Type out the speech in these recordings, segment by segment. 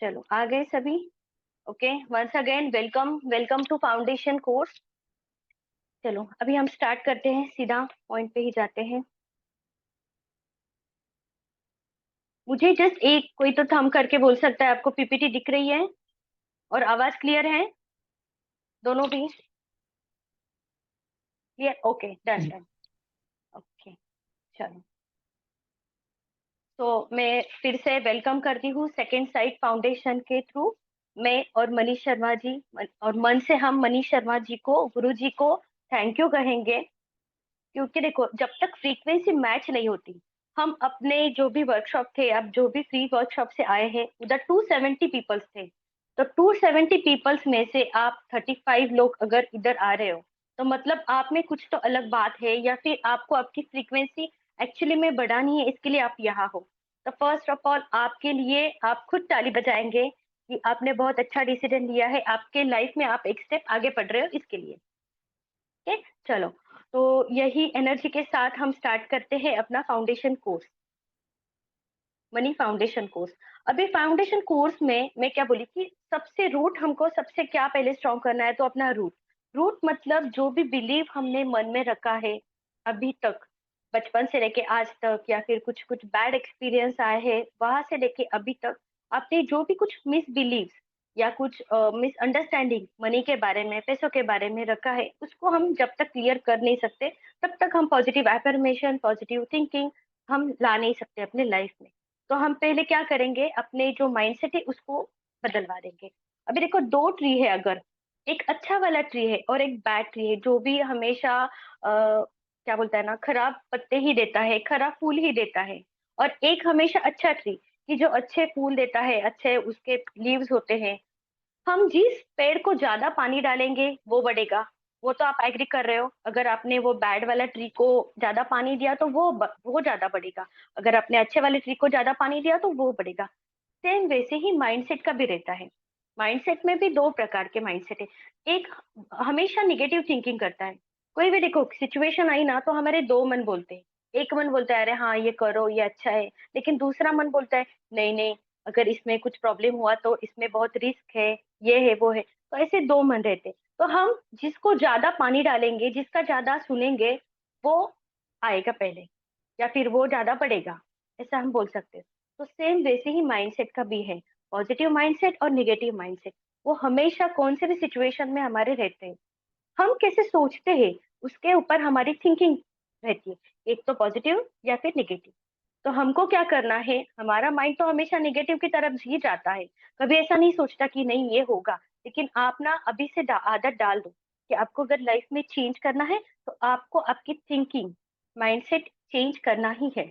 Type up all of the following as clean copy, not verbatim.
चलो आ गए सभी। Okay, once again welcome welcome to foundation course. चलो अभी हम स्टार्ट करते हैं, सीधा पॉइंट पे ही जाते हैं। मुझे जस्ट एक कोई तो थंब करके बोल सकता है आपको पीपीटी दिख रही है और आवाज क्लियर है, दोनों भी clear. Okay, done done. Okay, चलो। तो मैं फिर से वेलकम करती हूँ सेकंड साइट फाउंडेशन के थ्रू। मैं और मनीष शर्मा जी, और मन से हम मनीष शर्मा जी को, गुरु जी को थैंक यू कहेंगे। क्योंकि देखो, जब तक फ्रीक्वेंसी मैच नहीं होती, हम अपने जो भी वर्कशॉप थे, अब जो भी फ्री वर्कशॉप से आए हैं, उधर 270 पीपल्स थे। तो 270 पीपल्स में से आप 35 लोग अगर इधर आ रहे हो, तो मतलब आप में कुछ तो अलग बात है, या फिर आपको आपकी फ्रीक्वेंसी एक्चुअली में बढ़ानी है, इसके लिए आप यहाँ हो। तो फर्स्ट ऑफ ऑल आपके लिए आप खुद ताली बजाएंगे कि आपने बहुत अच्छा डिसीजन लिया है, आपके लाइफ में आप एक स्टेप आगे बढ़ रहे हो इसके लिए। ठीक, चलो। तो यही एनर्जी के साथ हम स्टार्ट करते हैं अपना foundation course, money foundation course. अभी फाउंडेशन कोर्स में मैं क्या बोली कि सबसे रूट, हमको सबसे क्या पहले स्ट्रॉन्ग करना है, तो अपना रूट। रूट मतलब जो भी बिलीव हमने मन में रखा है अभी तक, बचपन से लेके आज तक, या फिर कुछ कुछ बैड एक्सपीरियंस आए हैं वहां से लेके अभी तक, आपने जो भी कुछ मिस बिलीव या कुछ मिसअंडरस्टैंडिंग मनी के बारे में, पैसों के बारे में रखा है, उसको हम जब तक क्लियर कर नहीं सकते, तब तक हम पॉजिटिव एफर्मेशन, पॉजिटिव थिंकिंग हम ला नहीं सकते अपने लाइफ में। तो हम पहले क्या करेंगे, अपने जो माइंडसेट है उसको बदलवा देंगे। अभी देखो, दो ट्री है, अगर एक अच्छा वाला ट्री है और एक बैड ट्री है, जो भी हमेशा क्या बोलता है ना, खराब पत्ते ही देता है, खराब फूल ही देता है, और एक हमेशा अच्छा ट्री कि जो अच्छे फूल देता है, अच्छे उसके लीव्स होते हैं। हम जिस पेड़ को ज्यादा पानी डालेंगे वो बढ़ेगा। वो तो आप एग्री कर रहे हो, अगर आपने वो बैड वाला ट्री को ज्यादा पानी दिया तो वो ज्यादा बढ़ेगा। अगर आपने अच्छे वाले ट्री को ज्यादा पानी दिया तो वो बढ़ेगा। सेम वैसे ही माइंडसेट का भी रहता है। माइंडसेट में भी दो प्रकार के माइंडसेट है। एक हमेशा निगेटिव थिंकिंग करता है। कोई भी देखो सिचुएशन आई ना, तो हमारे दो मन बोलते हैं। एक मन बोलता है अरे हाँ ये करो, ये अच्छा है। लेकिन दूसरा मन बोलता है नहीं नहीं, अगर इसमें कुछ प्रॉब्लम हुआ तो इसमें बहुत रिस्क है, ये है वो है। तो ऐसे दो मन रहते हैं। तो हम जिसको ज्यादा पानी डालेंगे, जिसका ज्यादा सुनेंगे, वो आएगा पहले, या फिर वो ज्यादा बढ़ेगा, ऐसा हम बोल सकते हैं। तो सेम वैसे ही माइंडसेट का भी है। पॉजिटिव माइंडसेट और नेगेटिव माइंडसेट, वो हमेशा कौन से भी सिचुएशन में हमारे रहते हैं। हम कैसे सोचते हैं उसके ऊपर हमारी थिंकिंग रहती है, एक तो पॉजिटिव या फिर नेगेटिव। तो हमको क्या करना है, हमारा माइंड तो हमेशा नेगेटिव की तरफ ही जाता है, कभी ऐसा नहीं सोचता कि नहीं ये होगा। लेकिन आप ना अभी से आदत डाल दो कि आपको अगर लाइफ में चेंज करना है, तो आपको आपकी थिंकिंग, माइंडसेट चेंज करना ही है।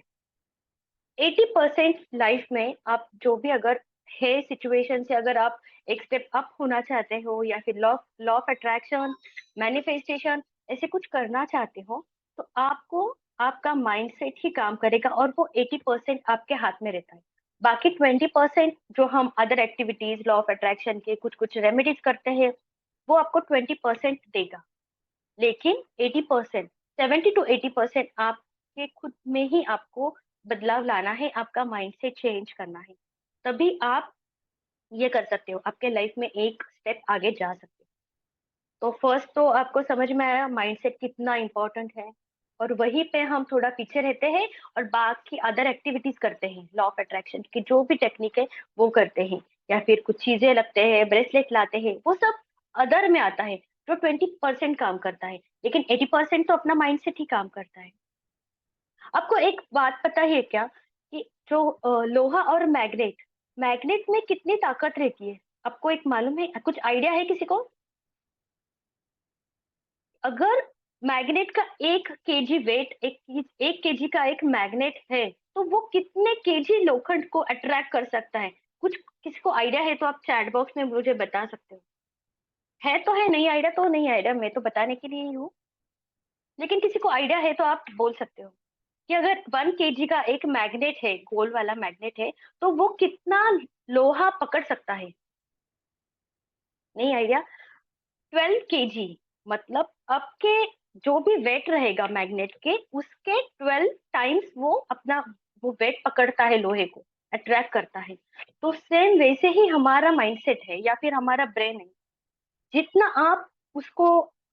80% लाइफ में आप जो भी अगर है सिचुएशन से, अगर आप एक स्टेप अप होना चाहते हो, या फिर law law of attraction, manifestation ऐसे कुछ करना चाहते हो, तो आपको आपका माइंडसेट ही काम करेगा, और वो 80% आपके हाथ में रहता है। बाकी 20% जो हम other activities, law of attraction के कुछ कुछ रेमेडीज करते हैं, वो आपको 20% देगा। लेकिन 80%, 70 to 80% आपके खुद में ही आपको बदलाव लाना है, आपका माइंडसेट चेंज करना है। तभी आप ये कर सकते हो, आपके लाइफ में एक स्टेप आगे जा सकते हो। तो फर्स्ट तो आपको समझ में आया माइंडसेट कितना इंपॉर्टेंट है, और वहीं पे हम थोड़ा पीछे रहते हैं और बाकी अदर एक्टिविटीज करते हैं, लॉ ऑफ अट्रैक्शन की जो भी टेक्निक है वो करते हैं, या फिर कुछ चीजें लगते हैं, ब्रेसलेट लाते हैं, वो सब अदर में आता है, जो 20% काम करता है। लेकिन 80% तो अपना माइंडसेट ही काम करता है। आपको एक बात पता है क्या, कि जो लोहा और मैग्नेट, मैग्नेट में कितनी ताकत रहती है, आपको एक मालूम है, कुछ आइडिया है किसी को? अगर मैग्नेट का 1 केजी वेट, एक केजी का एक मैग्नेट है, तो वो कितने केजी लोखंड को अट्रैक्ट कर सकता है? कुछ किसी को आइडिया है तो आप चैट बॉक्स में मुझे बता सकते हो। है तो है, नहीं आइडिया तो नहीं आइडिया, मैं तो बताने के लिए ही हूँ। लेकिन किसी को आइडिया है तो आप बोल सकते हो कि अगर 1 केजी का एक मैग्नेट है, गोल वाला मैग्नेट है, तो वो कितना लोहा पकड़ सकता है? नहीं आइडिया? 12 केजी, मतलब आपके जो भी वेट रहेगा मैग्नेट के, उसके 12 टाइम्स वो अपना वो वेट पकड़ता है लोहे को, अट्रैक्ट करता है। तो सेम वैसे ही हमारा माइंडसेट है या फिर हमारा ब्रेन है। जितना आप उसको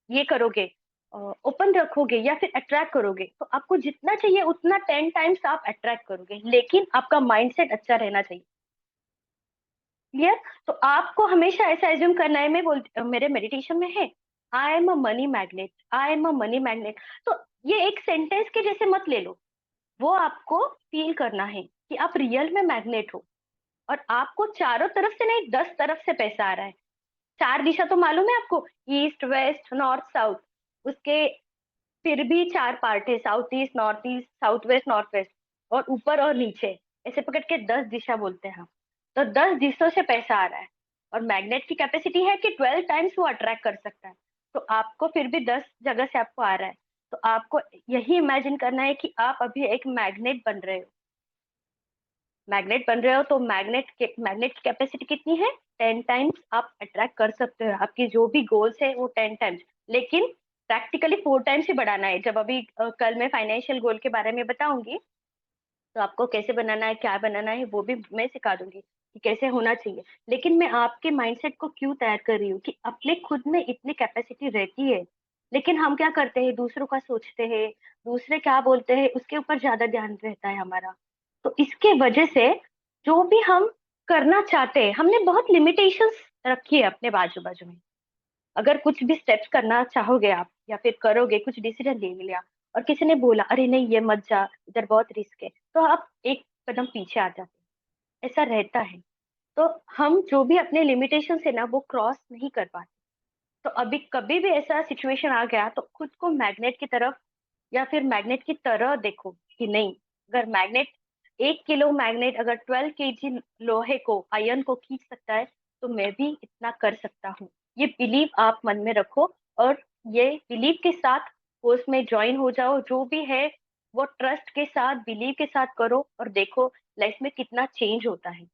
ये करोगे, ओपन रखोगे या फिर अट्रैक्ट करोगे, तो आपको जितना चाहिए उतना 10 टाइम्स आप अट्रैक्ट करोगे, लेकिन आपका माइंडसेट अच्छा रहना चाहिए। क्लियर? तो आपको हमेशा ऐसा एज्यूम करना है, मैं बोल मेरे मेडिटेशन में है, I am a money magnet, I am a money magnet. तो ये एक सेंटेंस के जैसे मत ले लो, वो आपको फील करना है कि आप रियल में मैग्नेट हो, और आपको चारों तरफ से नहीं 10 तरफ से पैसा आ रहा है। चार दिशा तो मालूम है आपको, ईस्ट वेस्ट नॉर्थ साउथ, उसके फिर भी चार पार्ट है, south east south west north west, और ऊपर और नीचे, ऐसे पकड़ के 10 दिशा बोलते हैं हम। तो 10 दिशा से पैसा आ रहा है, और मैग्नेट की कैपेसिटी है कि 12 टाइम्स वो अट्रैक्ट कर सकता है। तो आपको फिर भी 10 जगह से आपको आ रहा है, तो आपको यही इमेजिन करना है कि आप अभी एक मैग्नेट बन रहे हो। मैग्नेट बन रहे हो तो मैग्नेट की कैपेसिटी कितनी है? 10 टाइम्स आप अट्रैक्ट कर सकते हो, आपकी जो भी गोल्स है वो 10 टाइम्स। लेकिन प्रैक्टिकली 4 टाइम्स ही बढ़ाना है। जब अभी कल मैं फाइनेंशियल गोल के बारे में बताऊंगी, तो आपको कैसे बनाना है, क्या बनाना है, वो भी मैं सिखा दूंगी कि कैसे होना चाहिए। लेकिन मैं आपके माइंडसेट को क्यों तैयार कर रही हूँ कि अपने खुद में इतनी कैपेसिटी रहती है, लेकिन हम क्या करते हैं, दूसरों का सोचते हैं, दूसरे क्या बोलते हैं उसके ऊपर ज्यादा ध्यान रहता है हमारा। तो इसके वजह से जो भी हम करना चाहते हैं, हमने बहुत लिमिटेशंस रखी है अपने बाजू बाजू में। अगर कुछ भी स्टेप्स करना चाहोगे आप या फिर करोगे, कुछ डिसीजन ले लिया और किसी ने बोला अरे नहीं ये मत जा, इधर बहुत रिस्क है, तो आप एक कदम पीछे आ जाते हैं। ऐसा रहता है। तो हम जो भी अपने लिमिटेशन है ना, वो क्रॉस नहीं कर पाते। तो अभी कभी भी ऐसा सिचुएशन आ गया तो खुद को मैग्नेट की तरफ या फिर मैग्नेट की तरह देखो कि नहीं, अगर मैग्नेट 1 किलो मैग्नेट अगर 12 केजी लोहे को, आयरन को खींच सकता है, तो मैं भी इतना कर सकता हूँ। ये बिलीव आप मन में रखो, और ये बिलीव के साथ कोर्स में ज्वाइन हो जाओ। जो भी है वो ट्रस्ट के साथ, बिलीव के साथ करो, और देखो लाइफ में कितना चेंज होता है।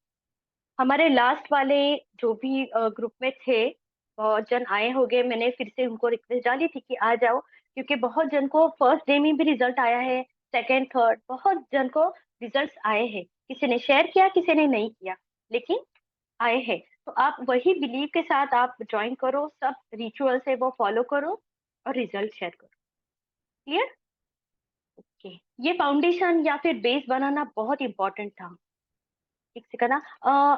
हमारे लास्ट वाले जो भी ग्रुप में थे, बहुत जन आए हो गए, मैंने फिर से उनको रिक्वेस्ट डाली थी कि आ जाओ, क्योंकि बहुत जन को फर्स्ट डे में भी रिजल्ट आया है, सेकंड थर्ड बहुत जन को रिजल्ट्स आए हैं। किसी ने शेयर किया, किसी ने नहीं किया, लेकिन आए हैं। तो आप वही बिलीव के साथ आप ज्वाइन करो, सब रिचुअल्स है वो फॉलो करो, और रिजल्ट शेयर करो। क्लियर? ओके। ये फाउंडेशन या फिर बेस बनाना बहुत इंपॉर्टेंट था। एक सेकंड ना,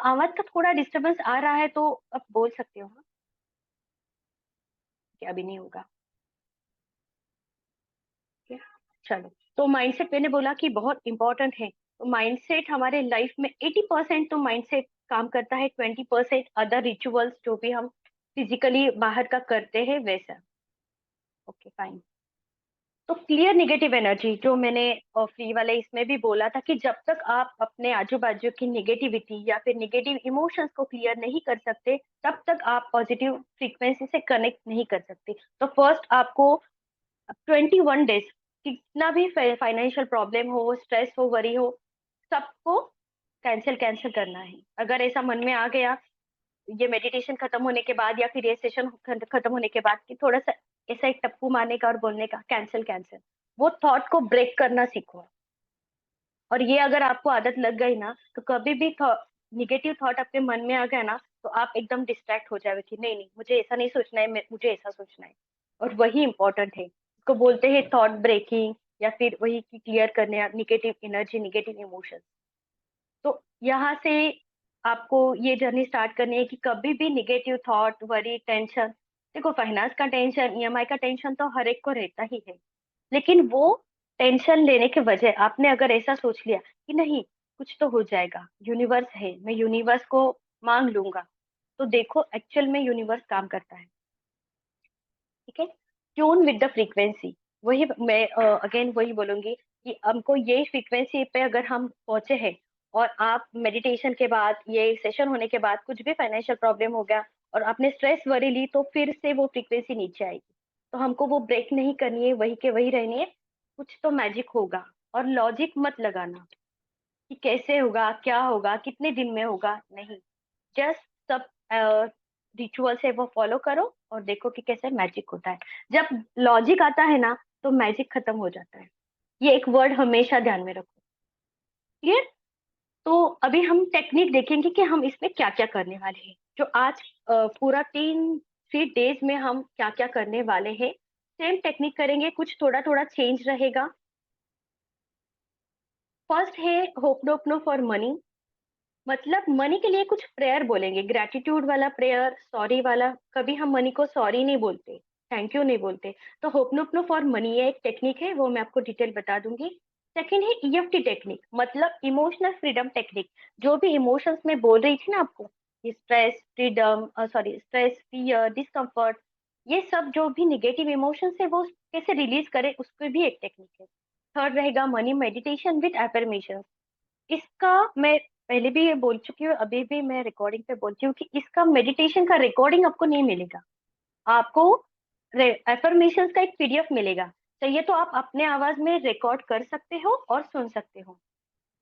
आवाज का थोड़ा डिस्टरबेंस आ रहा है तो आप बोल सकते हो, हाँ, कि अभी नहीं होगा। ठीक है? चलो, तो माइंडसेट मैंने बोला कि बहुत इंपॉर्टेंट है। तो माइंडसेट हमारे लाइफ में 80% तो माइंडसेट काम करता है, 20% अदर रिचुअल्स जो भी हम फिजिकली बाहर का करते हैं वैसा। Okay fine. तो क्लियर नेगेटिव एनर्जी जो मैंने फ्री वाले इसमें भी बोला था कि जब तक आप अपने आजू बाजू की निगेटिविटी या फिर निगेटिव इमोशंस को क्लियर नहीं कर सकते, तब तक आप पॉजिटिव फ्रीक्वेंसी से कनेक्ट नहीं कर सकते। तो फर्स्ट आपको 21 डेज, कितना भी फाइनेंशियल प्रॉब्लम हो, स्ट्रेस हो, वरी हो, सबको कैंसिल कैंसिल करना है। अगर ऐसा मन में आ गया ये मेडिटेशन खत्म होने के बाद या फिर ये सेशन खत्म होने के बाद कि थोड़ा सा ऐसा एक टप्पू मारने का और बोलने का कैंसिल कैंसिल, वो थॉट को ब्रेक करना सीखो। और ये अगर आपको आदत लग गई ना, तो कभी भी निगेटिव थॉट अपने मन में आ गया ना, तो आप एकदम डिस्ट्रैक्ट हो जाओगे कि नहीं नहीं मुझे ऐसा नहीं सोचना है, मुझे ऐसा सोचना है। और वही इंपॉर्टेंट है, इसको बोलते हैं थॉट ब्रेकिंग, या फिर वही की क्लियर करने निगेटिव एनर्जी, निगेटिव इमोशन। तो यहाँ से आपको ये जर्नी स्टार्ट करनी है कि कभी भी निगेटिव थॉट, वरी, टेंशन, देखो फाइनेंस का टेंशन, ईएमआई का टेंशन तो हर एक को रहता ही है। लेकिन वो टेंशन लेने के वजह आपने अगर ऐसा सोच लिया कि नहीं कुछ तो हो जाएगा, यूनिवर्स है, मैं यूनिवर्स को मांग लूंगा, तो देखो एक्चुअल में यूनिवर्स काम करता है। ठीक है? Tune with the frequency. वही मैं अगेन वही बोलूंगी कि हमको ये फ्रीक्वेंसी पे अगर हम पहुंचे हैं, और आप मेडिटेशन के बाद, ये सेशन होने के बाद कुछ भी फाइनेंशियल प्रॉब्लम हो गया और आपने स्ट्रेस वरी ली, तो फिर से वो फ्रीक्वेंसी नीचे आएगी। तो हमको वो ब्रेक नहीं करनी है, वही के वही रहनी है। कुछ तो मैजिक होगा। और लॉजिक मत लगाना कि कैसे होगा, क्या होगा, कितने दिन में होगा, नहीं। जस्ट सब रिचुअल्स है वो फॉलो करो, और देखो कि कैसे मैजिक होता है। जब लॉजिक आता है ना, तो मैजिक खत्म हो जाता है। ये एक वर्ड हमेशा ध्यान में रखो। क्लियर? तो अभी हम टेक्निक देखेंगे कि हम इसमें क्या क्या करने वाले हैं, जो आज पूरा 3 डेज में हम क्या क्या करने वाले हैं। सेम टेक्निक करेंगे, कुछ थोड़ा थोड़ा चेंज रहेगा। फर्स्ट है होपनोपनो फॉर मनी। मतलब मनी के लिए कुछ प्रेयर बोलेंगे, ग्रेटिट्यूड वाला प्रेयर, सॉरी वाला। कभी हम मनी को सॉरी नहीं बोलते, थैंक यू नहीं बोलते। तो होपनोपनो फॉर मनी ये एक टेक्निक है, वो मैं आपको डिटेल बता दूंगी। सेकंड है ईएफटी टेक्निक, मतलब इमोशनल फ्रीडम टेक्निक। जो भी इमोशंस में बोल रही थी ना आपको, stress freedom, sorry stress, fear, discomfort, ये सब जो भी निगेटिव इमोशंस है वो कैसे रिलीज करे, उसकी भी एक टेक्निक है। थर्ड रहेगा मनी मेडिटेशन विद एफर्मेशन। इसका मैं पहले भी ये बोल चुकी हूँ, अभी भी मैं रिकॉर्डिंग पे बोलती हूँ कि इसका मेडिटेशन का रिकॉर्डिंग आपको नहीं मिलेगा। आपको एफर्मेशंस का एक पीडीएफ मिलेगा। चाहिए तो आप अपने आवाज में रिकॉर्ड कर सकते हो और सुन सकते हो,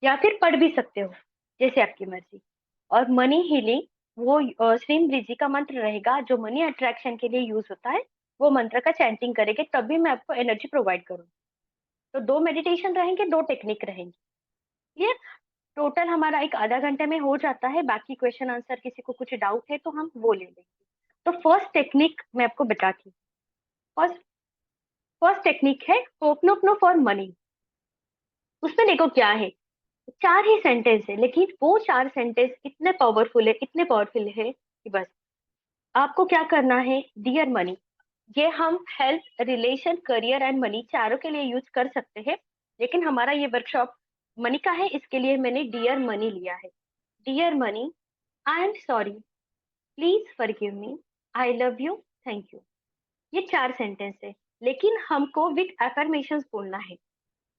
या फिर पढ़ भी सकते हो, जैसे आपकी मर्जी। और मनी हीलिंग, वो श्रीम ब्रिजी का मंत्र रहेगा जो मनी अट्रैक्शन के लिए यूज होता है। वो मंत्र का चैंटिंग करेंगे तभी मैं आपको एनर्जी प्रोवाइड करूँ। तो 2 मेडिटेशन रहेंगे, 2 टेक्निक रहेंगी। ये टोटल हमारा एक आधा घंटे में हो जाता है। बाकी क्वेश्चन आंसर किसी को कुछ डाउट है तो हम वो ले लेंगे। तो फर्स्ट टेक्निक मैं आपको बताती हूँ। फर्स्ट फर्स्ट टेक्निक है ओपनोपनो फॉर मनी। उसमें देखो क्या है, 4 ही सेंटेंस है, लेकिन वो 4 सेंटेंस इतने पावरफुल है, इतने पावरफुल है कि बस आपको क्या करना है। डियर मनी, ये हम health, relation, career and money चारों के लिए यूज कर सकते हैं, लेकिन हमारा ये वर्कशॉप मनी का है, इसके लिए मैंने डियर मनी लिया है। Dear money, I am sorry, please forgive me, I love you, thank you. ये 4 सेंटेंस है, लेकिन हमको विथ एफर्मेशंस बोलना है।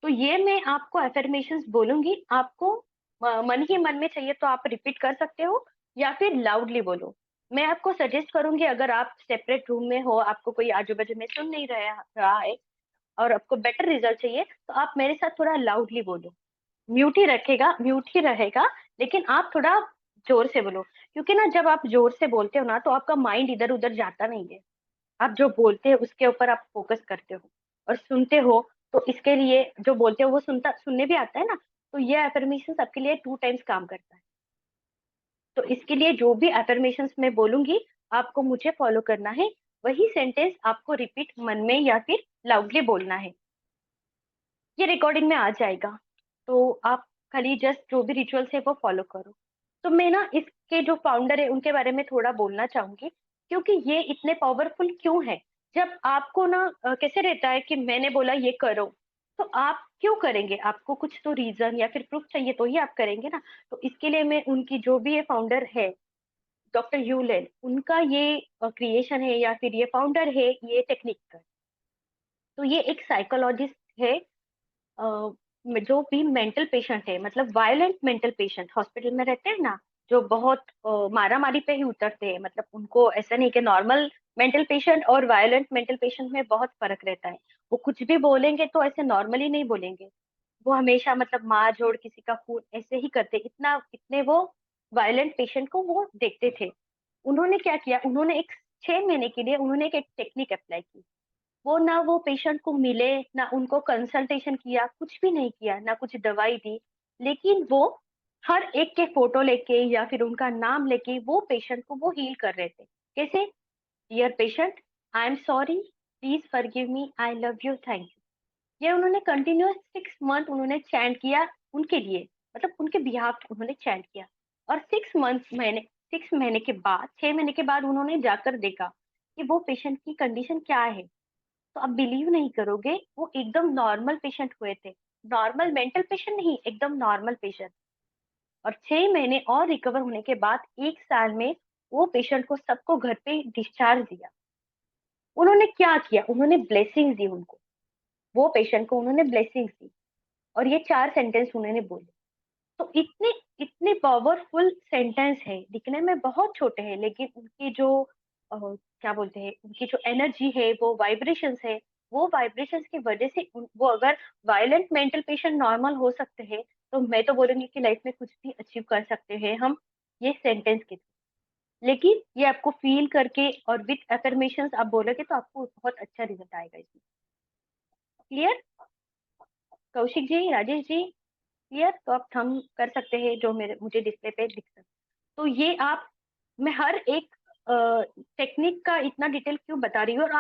तो ये मैं आपको एफर्मेशंस बोलूंगी, आपको मन ही मन में चाहिए तो आप रिपीट कर सकते हो, या फिर लाउडली बोलो। मैं आपको सजेस्ट करूंगी, अगर आप सेपरेट रूम में हो, आपको कोई आजू बाजू में सुन नहीं रहा है, और आपको बेटर रिजल्ट चाहिए, तो आप मेरे साथ थोड़ा लाउडली बोलो। म्यूट ही रहेगा, लेकिन आप थोड़ा जोर से बोलो। क्योंकि ना जब आप जोर से बोलते हो ना, तो आपका माइंड इधर उधर जाता नहीं है। आप जो बोलते हैं उसके ऊपर आप फोकस करते हो और सुनते हो। तो इसके लिए जो बोलते हो वो सुनने भी आता है ना। तो ये एफर्मेशन आपके लिए 2 टाइम्स काम करता है। तो इसके लिए जो भी एफर्मेशंस मैं बोलूंगी, आपको मुझे फॉलो करना है। वही सेंटेंस आपको रिपीट मन में या फिर लाउडली बोलना है। ये रिकॉर्डिंग में आ जाएगा, तो आप खाली जस्ट जो भी रिचुअल्स है वो फॉलो करो। तो मैं ना इसके जो फाउंडर है उनके बारे में थोड़ा बोलना चाहूंगी, क्योंकि ये इतने पावरफुल क्यों है। जब आपको ना कैसे रहता है कि मैंने बोला ये करो, तो आप क्यों करेंगे? आपको कुछ तो रीजन या फिर प्रूफ चाहिए तो ही आप करेंगे ना। तो इसके लिए मैं उनकी जो भी ये फाउंडर है, डॉक्टर ह्यूलेन, उनका ये क्रिएशन है या फिर ये फाउंडर है ये टेक्निक का। तो ये एक साइकोलॉजिस्ट है। अ, जो भी मेंटल पेशेंट है, मतलब वायलेंट मेंटल पेशेंट हॉस्पिटल में रहते हैं ना, जो बहुत मारा मारी पे ही उतरते हैं। मतलब उनको ऐसा नहीं कि नॉर्मल मेंटल पेशेंट और वायलेंट मेंटल पेशेंट में बहुत फर्क रहता है। वो कुछ भी बोलेंगे तो ऐसे नॉर्मली नहीं बोलेंगे। वो हमेशा मतलब मार जोड़, किसी का खून ऐसे ही करते, इतना इतने वो वायलेंट पेशेंट को वो देखते थे। उन्होंने क्या किया, उन्होंने एक 6 महीने के लिए उन्होंने एक टेक्निक अप्लाई की। वो ना वो पेशेंट को मिले, ना उनको कंसल्टेशन किया, कुछ भी नहीं किया, ना कुछ दवाई दी। लेकिन वो हर एक के फोटो लेके या फिर उनका नाम लेके वो पेशेंट को वो हील कर रहे थे। कैसे? Dear patient, I am sorry, please forgive me, I love you, thank you. ये उन्होंने कंटिन्यूअस 6 मंथ उन्होंने चैंट किया उनके लिए, मतलब उनके बिहाफ उन्होंने चैंट किया। और 6 महीने के बाद, 6 महीने के बाद उन्होंने जाकर देखा कि वो पेशेंट की कंडीशन क्या है। तो आप बिलीव नहीं करोगे, वो एकदम नॉर्मल पेशेंट हुए थे। नॉर्मल मेंटल पेशेंट नहीं, एकदम नॉर्मल पेशेंट। और 6 महीने और रिकवर होने के बाद 1 साल में वो पेशेंट को सबको घर पे डिस्चार्ज दिया। उन्होंने क्या किया, उन्होंने ब्लेसिंग दी उनको, वो पेशेंट को उन्होंने ब्लेसिंग दी। और ये 4 सेंटेंस उन्होंने बोले। तो इतने इतने पावरफुल सेंटेंस है, दिखने में बहुत छोटे हैं, लेकिन उनकी जो क्या बोलते हैं, उनकी जो एनर्जी है, वो वाइब्रेशंस है। वो वाइब्रेशंस की वजह से वो अगर वायलेंट मेंटल पेशेंट नॉर्मल हो सकते हैं, तो मैं तो बोलूंगी कि लाइफ में कुछ भी अचीव कर सकते हैं हम, ये सेंटेंस के थ्रू। लेकिन ये आपको फील करके और विथ एफर्मेशंस आप बोलोगे तो आपको बहुत अच्छा रिजल्ट आएगा इसमें। क्लियर? कौशिक जी, राजेश जी? क्लियर? तो आप थंब कर सकते हैं जो मेरे मुझे डिस्प्ले पे दिख सकता है। तो ये आप, मैं हर एक टेक्निक का इतना डिटेल क्यों बता रही हूँ, और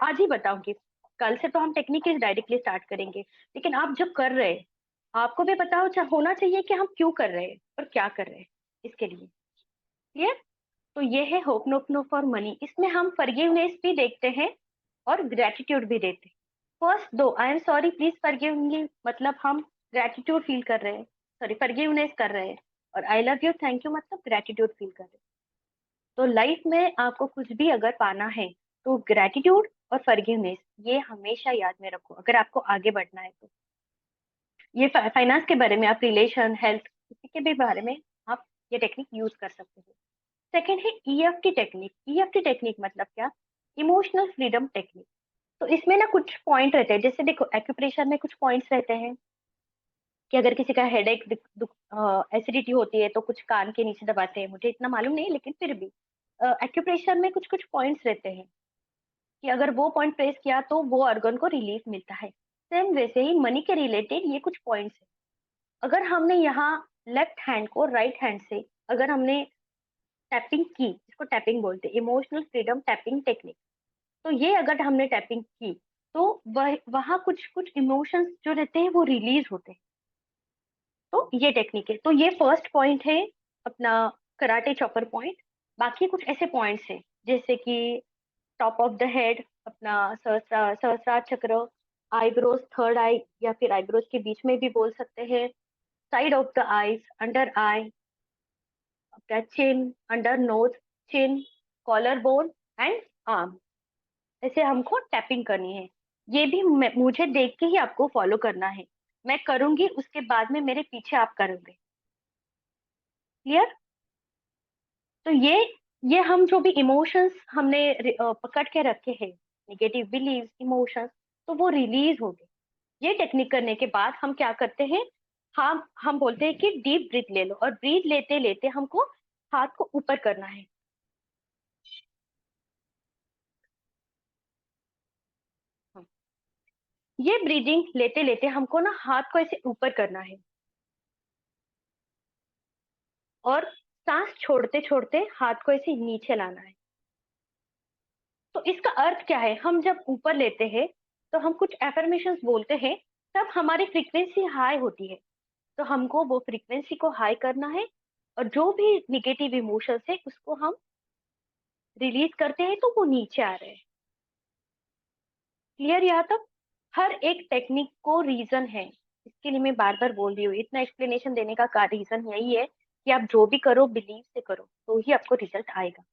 आज ही बताऊंगी। कल से तो हम टेक्निक डायरेक्टली स्टार्ट करेंगे, लेकिन आप जब कर रहे हैं, आपको भी पता होना चाहिए कि हम क्यों कर रहे हैं और क्या कर रहे हैं इसके लिए। क्लियर? तो ये है Ho'oponopono for money. इसमें हम फॉरगिवनेस भी देखते हैं और ग्रेटिट्यूड भी देते हैं। फर्स्ट दो, आई एम सॉरी प्लीज फॉरगिव मी, मतलब हम ग्रेटिट्यूड फील कर रहे हैं, सॉरी फॉरगिवनेस कर रहे हैं, और आई लव यू थैंक यू मतलब ग्रेटिट्यूड फील कर रहे हैं। तो लाइफ में आपको कुछ भी अगर पाना है, तो ग्रेटिट्यूड और फॉरगिवनेस, ये हमेशा याद में रखो अगर आपको आगे बढ़ना है तो। ये फाइनेंस के बारे में, आप रिलेशन हेल्थ किसी के भी बारे में आप ये टेक्निक यूज कर सकते हो। सेकेंड है ईएफटी टेक्निक। ईएफटी टेक्निक मतलब क्या? Emotional freedom technique. तो इसमें ना कुछ पॉइंट रहते हैं, जैसे देखो एक्यूप्रेशर में कुछ पॉइंट्स रहते हैं कि अगर किसी का हेडेक, एसिडिटी होती है तो कुछ कान के नीचे दबाते हैं, मुझे इतना मालूम नहीं लेकिन फिर भी एक्यूप्रेशर में कुछ कुछ पॉइंट्स रहते हैं कि अगर वो पॉइंट प्रेस किया तो वो ऑर्गन को रिलीफ मिलता है। सेम वैसे ही मनी के रिलेटेड ये कुछ पॉइंट्स है। अगर हमने यहाँ लेफ्ट हैंड को राइट हैंड से अगर हमने टैपिंग की, इसको टैपिंग बोलते हैं, इमोशनल फ्रीडम टैपिंग टेक्निक। तो ये अगर हमने टैपिंग की तो वह वहाँ कुछ कुछ इमोशंस जो रहते हैं वो रिलीज होते हैं। तो ये टेक्निक है। तो ये फर्स्ट पॉइंट है अपना कराटे चॉपर पॉइंट। बाकी कुछ ऐसे पॉइंट्स हैं जैसे कि टॉप ऑफ द हेड, अपना सहस्रार चक्र, आईब्रोज थर्ड आई या फिर आईब्रोज के बीच में भी बोल सकते हैं, side of the eyes, under eye, अपना chin, under nose, chin, collar bone and arm. ऐसे हमको टैपिंग करनी है। ये भी मुझे देख के ही आपको फॉलो करना है। मैं करूंगी उसके बाद में मेरे पीछे आप करोगे। क्लियर? तो ये हम जो भी इमोशंस हमने पकड़ के रखे हैं, नेगेटिव बिलीव्स, इमोशंस, तो वो रिलीज हो गए। ये टेक्निक करने के बाद हम क्या करते हैं, हम बोलते हैं कि डीप ब्रीथ ले लो, और ब्रीथ लेते लेते हमको हाथ को ऊपर करना है। हाँ। ये ब्रीदिंग लेते लेते हमको ना हाथ को ऐसे ऊपर करना है, और सांस छोड़ते छोड़ते हाथ को ऐसे नीचे लाना है। तो इसका अर्थ क्या है, हम जब ऊपर लेते हैं तो हम कुछ एफर्मेशंस बोलते हैं, तब हमारी फ्रीक्वेंसी हाई होती है। तो हमको वो फ्रीक्वेंसी को हाई करना है, और जो भी निगेटिव इमोशंस है उसको हम रिलीज करते हैं तो वो नीचे आ रहे हैं। क्लियर यहाँ तक? हर एक टेक्निक को रीजन है, इसके लिए मैं बार बार बोल रही हूँ। इतना एक्सप्लेनेशन देने का रीजन यही है कि आप जो भी करो बिलीव से करो तो ही आपको रिजल्ट आएगा।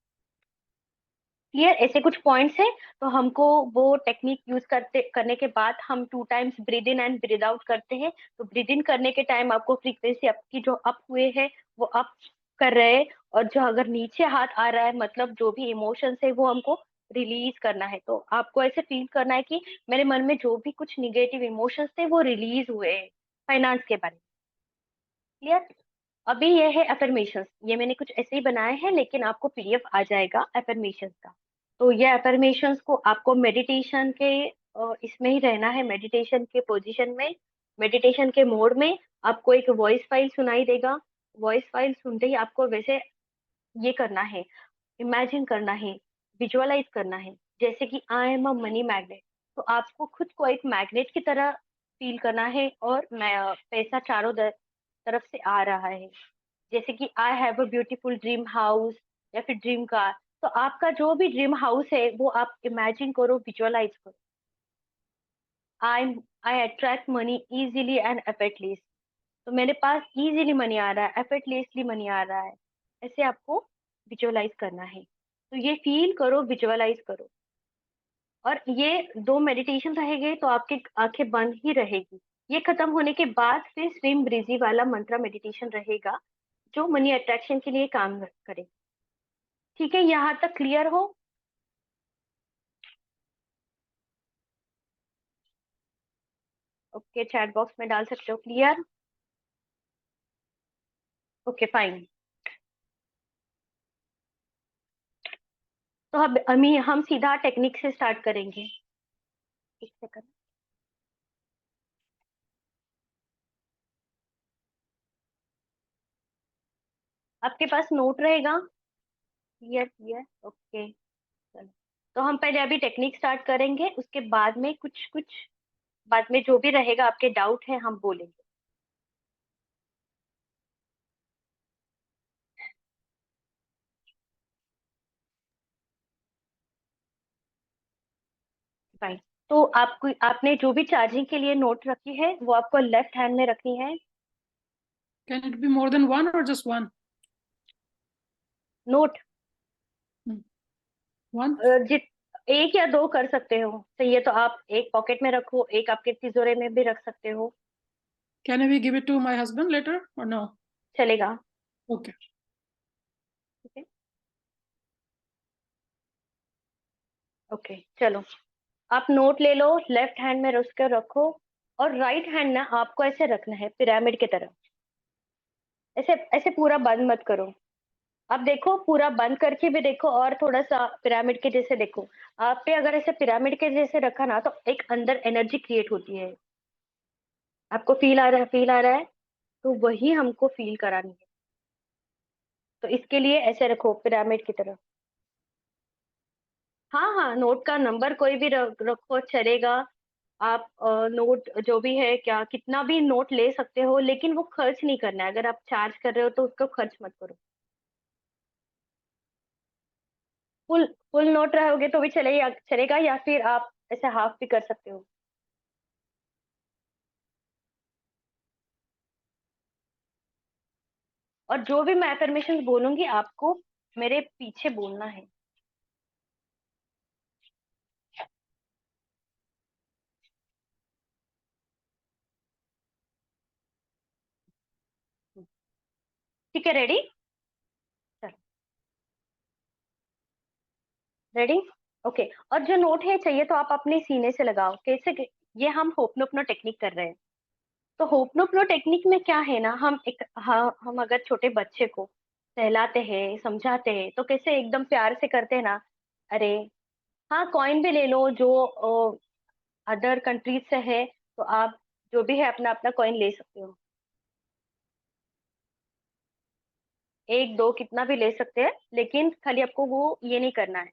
क्लियर? ऐसे कुछ पॉइंट्स हैं। तो हमको वो टेक्निक यूज करने के बाद हम 2 times breathe in and breathe out करते हैं। तो ब्रीद इन करने के टाइम आपको फ्रीक्वेंसी आपकी जो अप हुए है वो अप कर रहे हैं, और जो अगर नीचे हाथ आ रहा है मतलब जो भी इमोशंस है वो हमको रिलीज करना है। तो आपको ऐसे फील करना है कि मेरे मन में जो भी कुछ निगेटिव इमोशंस थे वो रिलीज हुए हैं फाइनेंस के बारे में। क्लियर? अभी ये है अफर्मेशंस, ये मैंने कुछ ऐसे ही बनाए हैं, लेकिन आपको पीडीएफ आ जाएगा अफर्मेशंस का। तो ये अफर्मेशंस को आपको मेडिटेशन के इसमें ही रहना है, मेडिटेशन के पोजीशन में, मेडिटेशन के मोड में। आपको एक वॉइस फाइल सुनाई देगा। वॉइस फाइल सुनते ही आपको वैसे ये करना है, इमेजिन करना है, विजुअलाइज करना है, जैसे कि I am a money magnet. तो आपको खुद को एक मैग्नेट की तरह फील करना है, और मैं पैसा चारों तरफ से आ रहा है। जैसे कि I have a beautiful dream house या फिर ड्रीम कार। तो आपका जो भी ड्रीम हाउस है वो आप इमेजिन करो, विजुअलाइज करो। I I attract money easily and effortless. तो मेरे पास इजीली मनी आ रहा है, एफर्टलेसली मनी आ रहा है। ऐसे आपको विजुअलाइज करना है। तो ये फील करो, विजुअलाइज करो। और ये 2 मेडिटेशन रहेंगे तो आपकी आंखें बंद ही रहेगी। ये खत्म होने के बाद फिर स्विम ब्रीजी वाला मंत्रा मेडिटेशन रहेगा, जो मनी अट्रैक्शन के लिए काम करे। ठीक है, यहाँ तक क्लियर हो? ओके, चैट बॉक्स में डाल सकते हो क्लियर। Okay fine. तो अब हम सीधा टेक्निक से स्टार्ट करेंगे। एक सेकंड। आपके पास नोट रहेगा? Yes yes, okay. चलो, तो हम पहले अभी टेक्निक स्टार्ट करेंगे, उसके बाद में कुछ कुछ बाद में जो भी रहेगा आपके डाउट है हम बोलेंगे। फाइन। तो आपको आपने जो भी चार्जिंग के लिए नोट रखी है वो आपको लेफ्ट हैंड में रखनी है। Can it be more than one or just one? Note One? जित एक या दो कर सकते हो, चाहिए तो आप एक पॉकेट में रखो, एक आपके तिजोरे में भी रख सकते हो। Can we give it to my husband later or no? चलेगा। Okay. ठीक है, ओके चलो। आप नोट ले लो, लेफ्ट हैंड में रख कर रखो, और राइट हैंड ना आपको ऐसे रखना है पिरामिड की तरह। ऐसे ऐसे पूरा बंद मत करो। आप देखो, पूरा बंद करके भी देखो, और थोड़ा सा पिरामिड के जैसे देखो। आपने अगर ऐसे पिरामिड के जैसे रखा ना, तो एक अंदर एनर्जी क्रिएट होती है। आपको फील आ रहा है? फील आ रहा है? तो वही हमको फील करानी है। तो इसके लिए ऐसे रखो पिरामिड की तरह। हाँ हाँ, नोट का नंबर कोई भी रखो चलेगा। आप नोट जो भी है, क्या कितना भी नोट ले सकते हो, लेकिन वो खर्च नहीं करना है। अगर आप चार्ज कर रहे हो तो उसको खर्च मत करो। फुल फुल नोट रहोगे तो भी चलेगा, या फिर आप ऐसे हाफ भी कर सकते हो। और जो भी मैं एफर्मेशन बोलूंगी आपको मेरे पीछे बोलना है। ठीक है, रेडी? चलो, रेडी, ओके। और जो नोट है चाहिए तो आप अपने सीने से लगाओ। कैसे? ये हम होपनोपनो टेक्निक कर रहे हैं। तो होपनोपनो टेक्निक में क्या है ना, हम अगर छोटे बच्चे को सहलाते हैं, समझाते हैं, तो कैसे एकदम प्यार से करते हैं ना। अरे, हाँ, कॉइन भी ले लो जो अदर कंट्रीज से है, तो आप जो भी है अपना अपना कॉइन ले सकते हो। एक दो कितना भी ले सकते हैं, लेकिन खाली आपको वो ये नहीं करना है,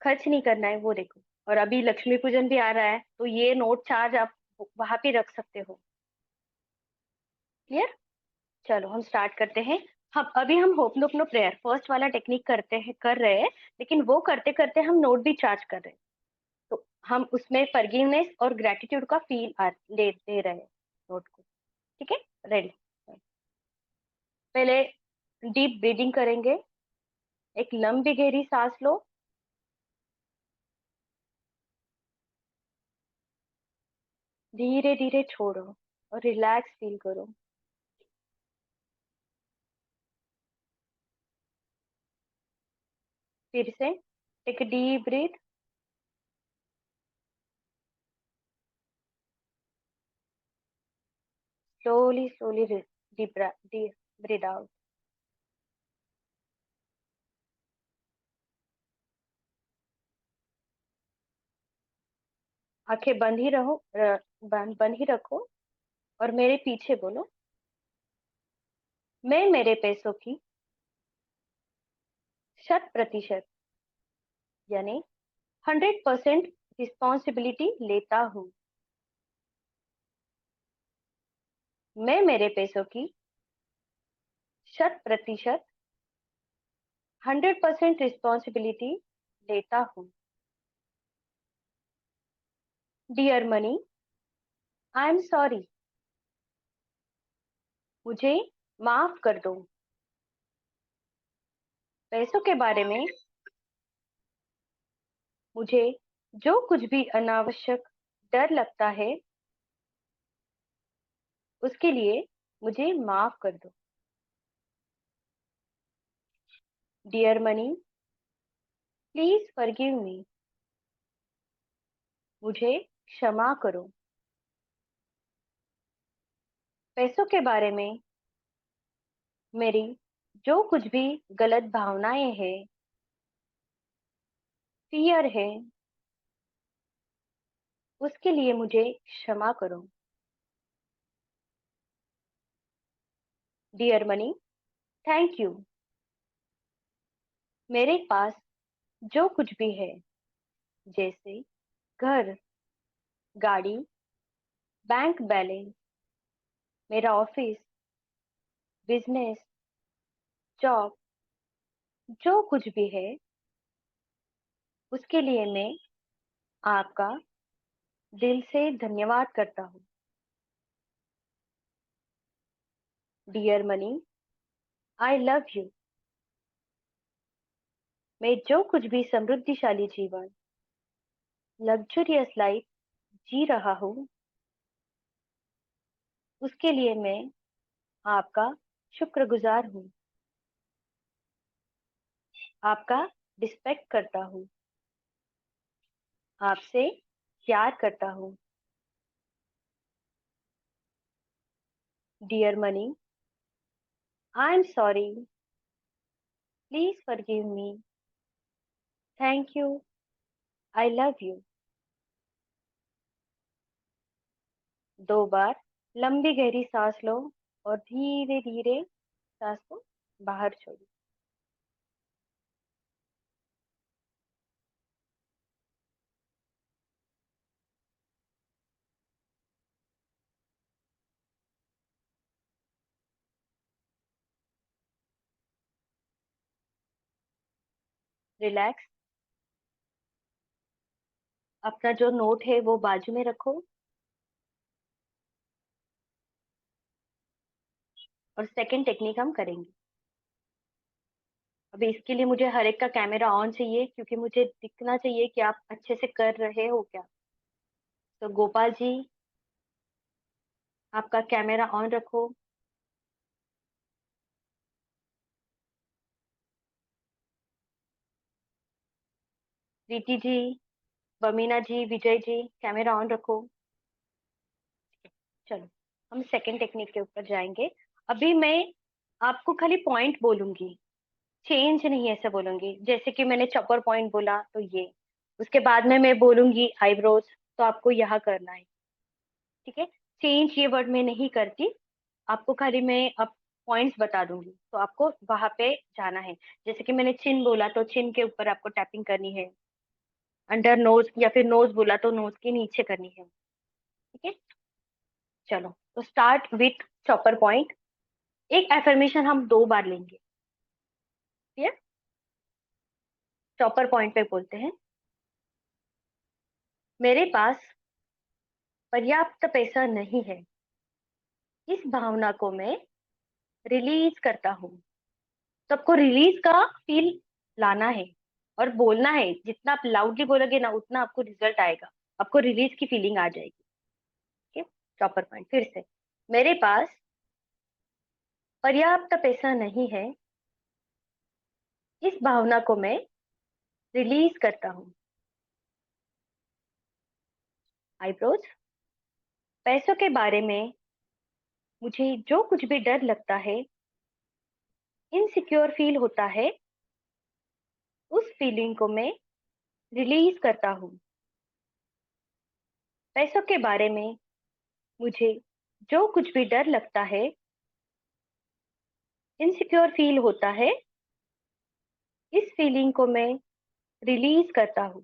खर्च नहीं करना है, वो देखो। और अभी लक्ष्मी पूजन भी आ रहा है, तो ये नोट चार्ज आप वहां पे रख सकते हो। क्लियर? चलो हम स्टार्ट करते हैं। हम होपनोपनो प्रेयर फर्स्ट वाला टेक्निक करते हैं, कर रहे हैं। लेकिन वो करते करते हम नोट भी चार्ज कर रहे हैं। तो हम उसमें फॉरगिवनेस और ग्रेटिट्यूड का फील ले रहे हैं नोट को। ठीक है, रेडी? पहले डीप ब्रीदिंग करेंगे। एक लंबी गहरी सांस लो, धीरे धीरे छोड़ो, और रिलैक्स फील करो। फिर से take deep breath, slowly slowly deep breath out. आंखें बंद ही रहो, बंद बंद ही रखो, और मेरे पीछे बोलो, मैं मेरे पैसों की 100% यानी 100% रिस्पॉन्सिबिलिटी लेता हूँ। मैं मेरे पैसों की 100% 100% रिस्पॉन्सिबिलिटी लेता हूँ। Dear money, I am sorry. मुझे माफ कर दो। पैसों के बारे में मुझे जो कुछ भी अनावश्यक डर लगता है, उसके लिए मुझे माफ कर दो। Dear money, please forgive me. मुझे क्षमा करो। पैसों के बारे में मेरी जो कुछ भी गलत भावनाएं हैं, फियर है, उसके लिए मुझे क्षमा करो। Dear money, thank you. मेरे पास जो कुछ भी है, जैसे घर, गाड़ी, बैंक बैलेंस, मेरा ऑफिस, बिजनेस, जॉब, जो कुछ भी है, उसके लिए मैं आपका दिल से धन्यवाद करता हूँ। Dear money, I love you. मैं जो कुछ भी समृद्धिशाली जीवन, लग्जरियस लाइफ जी रहा हूँ, उसके लिए मैं आपका शुक्रगुजार हूँ। आपका रिस्पेक्ट करता हूँ। आपसे प्यार करता हूँ। Dear money, I am sorry. Please forgive me. Thank you. I love you. 2 बार लंबी गहरी सांस लो और धीरे धीरे सांस को बाहर छोड़ो। रिलैक्स। अपना जो नोट है वो बाजू में रखो और सेकंड टेक्निक हम करेंगे। अभी इसके लिए मुझे हर एक का कैमरा ऑन चाहिए, क्योंकि मुझे दिखना चाहिए कि आप अच्छे से कर रहे हो क्या। तो गोपाल जी, आपका कैमरा ऑन रखो। प्रीति जी, बमीना जी, विजय जी, कैमरा ऑन रखो। चलो, हम सेकंड टेक्निक के ऊपर जाएंगे। अभी मैं आपको खाली पॉइंट बोलूंगी, चेंज नहीं ऐसे बोलूंगी। जैसे कि मैंने चॉपर पॉइंट बोला तो ये, उसके बाद में मैं बोलूंगी आईब्रोज, तो आपको यहाँ करना है। ठीक है, चेंज ये वर्ड मैं नहीं करती। आपको खाली मैं अब पॉइंट्स बता दूंगी, तो आपको वहां पे जाना है। जैसे कि मैंने चिन बोला तो चिन के ऊपर आपको टैपिंग करनी है। अंडर नोज या फिर नोज बोला तो नोज के नीचे करनी है। ठीक है, चलो तो स्टार्ट विथ चॉपर पॉइंट। एक एफर्मेशन हम 2 बार लेंगे। ठीक है, चॉपर पॉइंट पे बोलते हैं, मेरे पास पर्याप्त पैसा नहीं है। इस भावना को मैं रिलीज करता हूँ। तो आपको रिलीज का फील लाना है और बोलना है। जितना आप लाउडली बोलोगे ना, उतना आपको रिजल्ट आएगा। आपको रिलीज की फीलिंग आ जाएगी। ठीक है, प्रॉपर पॉइंट फिर से, मेरे पास पर्याप्त पैसा नहीं है। इस भावना को मैं रिलीज करता हूँ। आईब्रोज, पैसों के बारे में मुझे जो कुछ भी डर लगता है, इनसिक्योर फील होता है, उस फीलिंग को मैं रिलीज करता हूँ। पैसों के बारे में मुझे जो कुछ भी डर लगता है, इनसिक्योर फील होता है, इस फीलिंग को मैं रिलीज करता हूँ।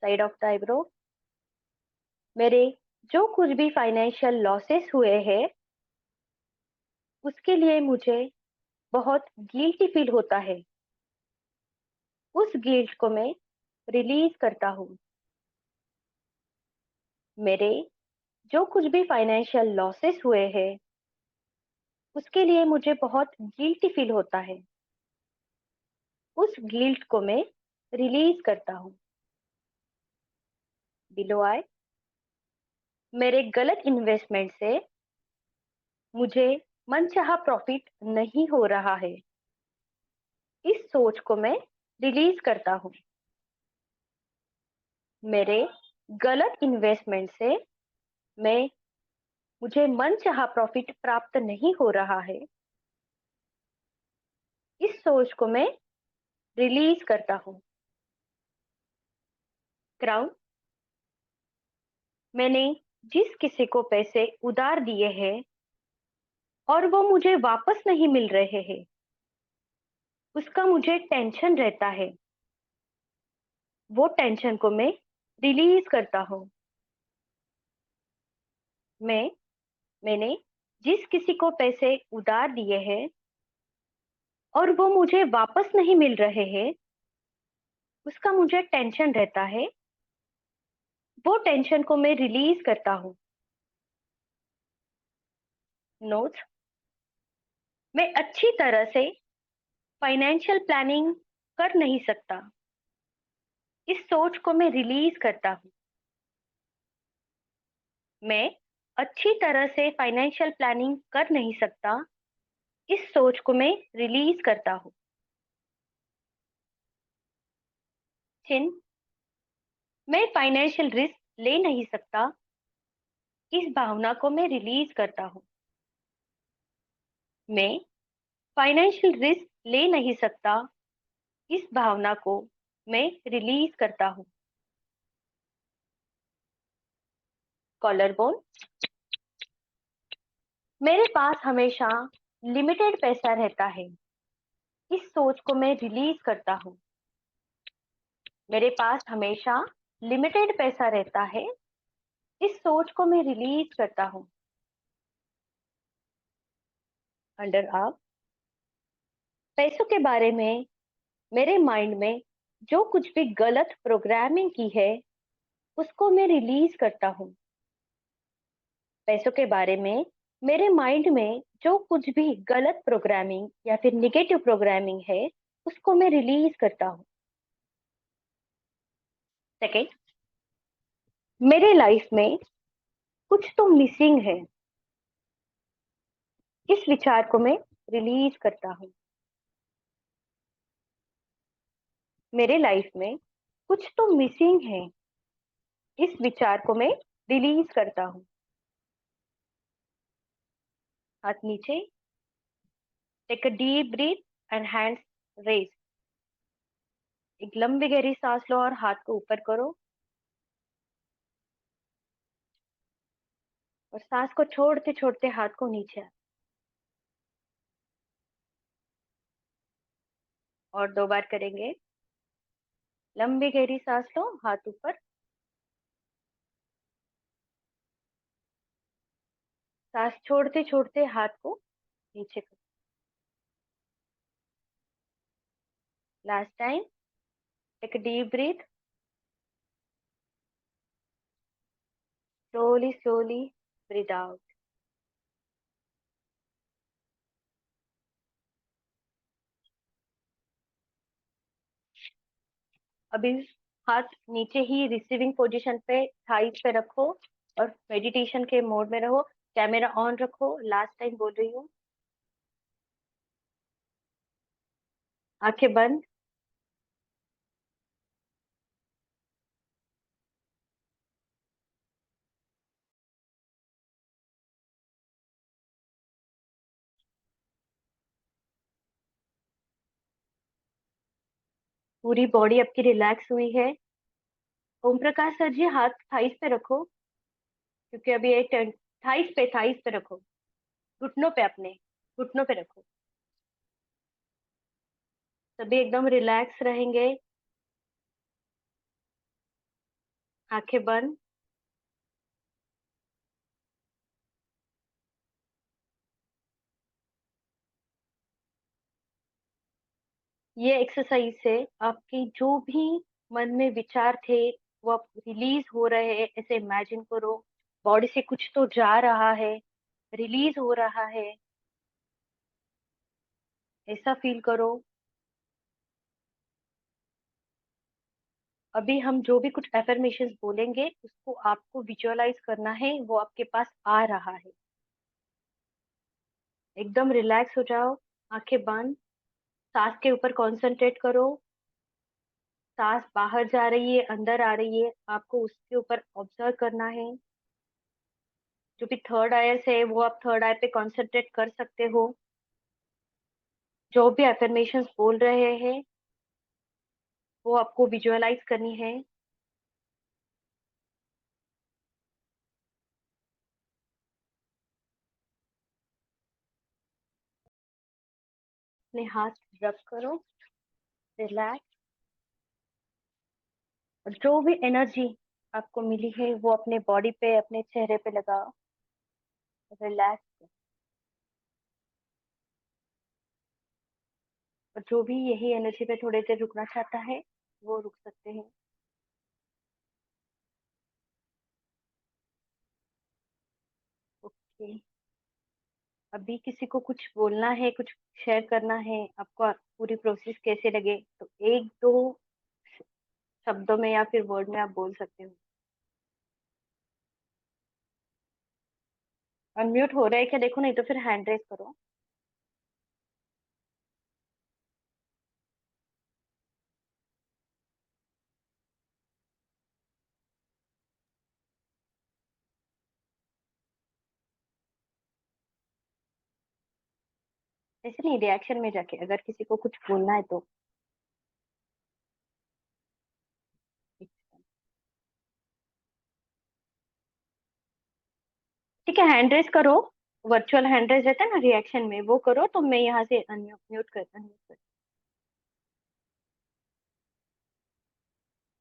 साइड ऑफ द आईब्रो, मेरे जो कुछ भी फाइनेंशियल लॉसेस हुए हैं, उसके लिए मुझे बहुत गिल्टी फील होता है। उस गिल्ट को मैं रिलीज करता हूँ। मेरे जो कुछ भी फाइनेंशियल लॉसेस हुए हैं, उसके लिए मुझे बहुत गिल्टी फील होता है। उस गिल्ट को मैं रिलीज करता हूँ। बिलो आए, मेरे गलत इन्वेस्टमेंट से मुझे मनचाहा प्रॉफिट नहीं हो रहा है। इस सोच को मैं रिलीज करता हूँ। मेरे गलत इन्वेस्टमेंट से मैं मुझे मनचाहा प्रॉफिट प्राप्त नहीं हो रहा है। इस सोच को मैं रिलीज करता हूँ। क्राउन, मैंने जिस किसी को पैसे उधार दिए हैं और वो मुझे वापस नहीं मिल रहे हैं, उसका मुझे टेंशन रहता है। वो टेंशन को मैं रिलीज करता हूँ। मैंने जिस किसी को पैसे उधार दिए हैं और वो मुझे वापस नहीं मिल रहे हैं, उसका मुझे टेंशन रहता है। वो टेंशन को मैं रिलीज करता हूँ। नोट्स। मैं अच्छी तरह से फाइनेंशियल प्लानिंग कर नहीं सकता, इस सोच को मैं रिलीज करता हूँ। मैं अच्छी तरह से फाइनेंशियल प्लानिंग कर नहीं सकता, इस सोच को मैं रिलीज करता हूँ। चिन। मैं फाइनेंशियल रिस्क ले नहीं सकता, इस भावना को मैं रिलीज करता हूँ। मैं फाइनेंशियल रिस्क ले नहीं सकता, इस भावना को मैं रिलीज करता हूँ। Collar bone. मेरे पास हमेशा लिमिटेड पैसा रहता है, इस सोच को मैं रिलीज करता हूँ। मेरे पास हमेशा लिमिटेड पैसा रहता है, इस सोच को मैं रिलीज करता हूँ। अंडर आप। पैसों के बारे में मेरे माइंड में जो कुछ भी गलत प्रोग्रामिंग की है, उसको मैं रिलीज करता हूँ। पैसों के बारे में मेरे माइंड में जो कुछ भी गलत प्रोग्रामिंग या फिर निगेटिव प्रोग्रामिंग है, उसको मैं रिलीज करता हूँ। सेकेंड, मेरे लाइफ में कुछ तो मिसिंग है, इस विचार को मैं रिलीज करता हूँ। मेरे लाइफ में कुछ तो मिसिंग है, इस विचार को मैं रिलीज करता हूँ। हाथ नीचे। Take a deep breath and hands raise. एक लंबी गहरी सांस लो और हाथ को ऊपर करो और सांस को छोड़ते छोड़ते हाथ को नीचे। और 2 बार करेंगे। लंबी गहरी सांस लो, हाथ ऊपर। सांस छोड़ते छोड़ते हाथ को नीचे करो। Last time. Take a deep breath. Slowly slowly breath out. अभी हाथ नीचे ही रिसीविंग पोजीशन पे थाइस पे रखो और मेडिटेशन के मोड में रहो। कैमरा ऑन रखो। लास्ट टाइम बोल रही हूँ। आंखें बंद। पूरी बॉडी आपकी रिलैक्स हुई है। ओम प्रकाश सर जी, हाथ थाइस पे रखो, क्योंकि अभी एक थाइस पे रखो। घुटनों पे, अपने घुटनों पे रखो। सभी एकदम रिलैक्स रहेंगे। आंखें बंद। ये एक्सरसाइज से आपकी जो भी मन में विचार थे, वो अब रिलीज हो रहे हैं, ऐसे इमेजिन करो। बॉडी से कुछ तो जा रहा है, रिलीज हो रहा है, ऐसा फील करो। अभी हम जो भी कुछ एफर्मेशंस बोलेंगे, उसको आपको विजुअलाइज करना है, वो आपके पास आ रहा है। एकदम रिलैक्स हो जाओ। आंखें बंद। सांस के ऊपर कंसंट्रेट करो। सांस बाहर जा रही है, अंदर आ रही है, आपको उसके ऊपर ऑब्जर्व करना है। जो भी थर्ड आई है, वो आप थर्ड आई पे कंसंट्रेट कर सकते हो। जो भी अफर्मेशंस बोल रहे हैं, वो आपको विजुअलाइज करनी है। अपने हाथ रब करो, रिलैक्स, और जो भी एनर्जी आपको मिली है वो अपने बॉडी पे, अपने चेहरे पे लगाओ, रिलैक्स। और जो भी यही एनर्जी पे थोड़ी देर रुकना चाहता है वो रुक सकते हैं। ओके, अभी किसी को कुछ बोलना है, कुछ शेयर करना है, आपको पूरी प्रोसेस कैसे लगे तो एक दो शब्दों में या फिर वर्ड में आप बोल सकते हो। अनम्यूट हो रहा है क्या देखो, नहीं तो फिर हैंड रेज करो। ऐसे नहीं, रिएक्शन में जाके अगर किसी को कुछ बोलना है तो। ठीक है, हैंड रेज करो, वर्चुअल हैंड रेज रहता है ना रिएक्शन में, वो करो तो मैं यहाँ से अनम्यूट कर।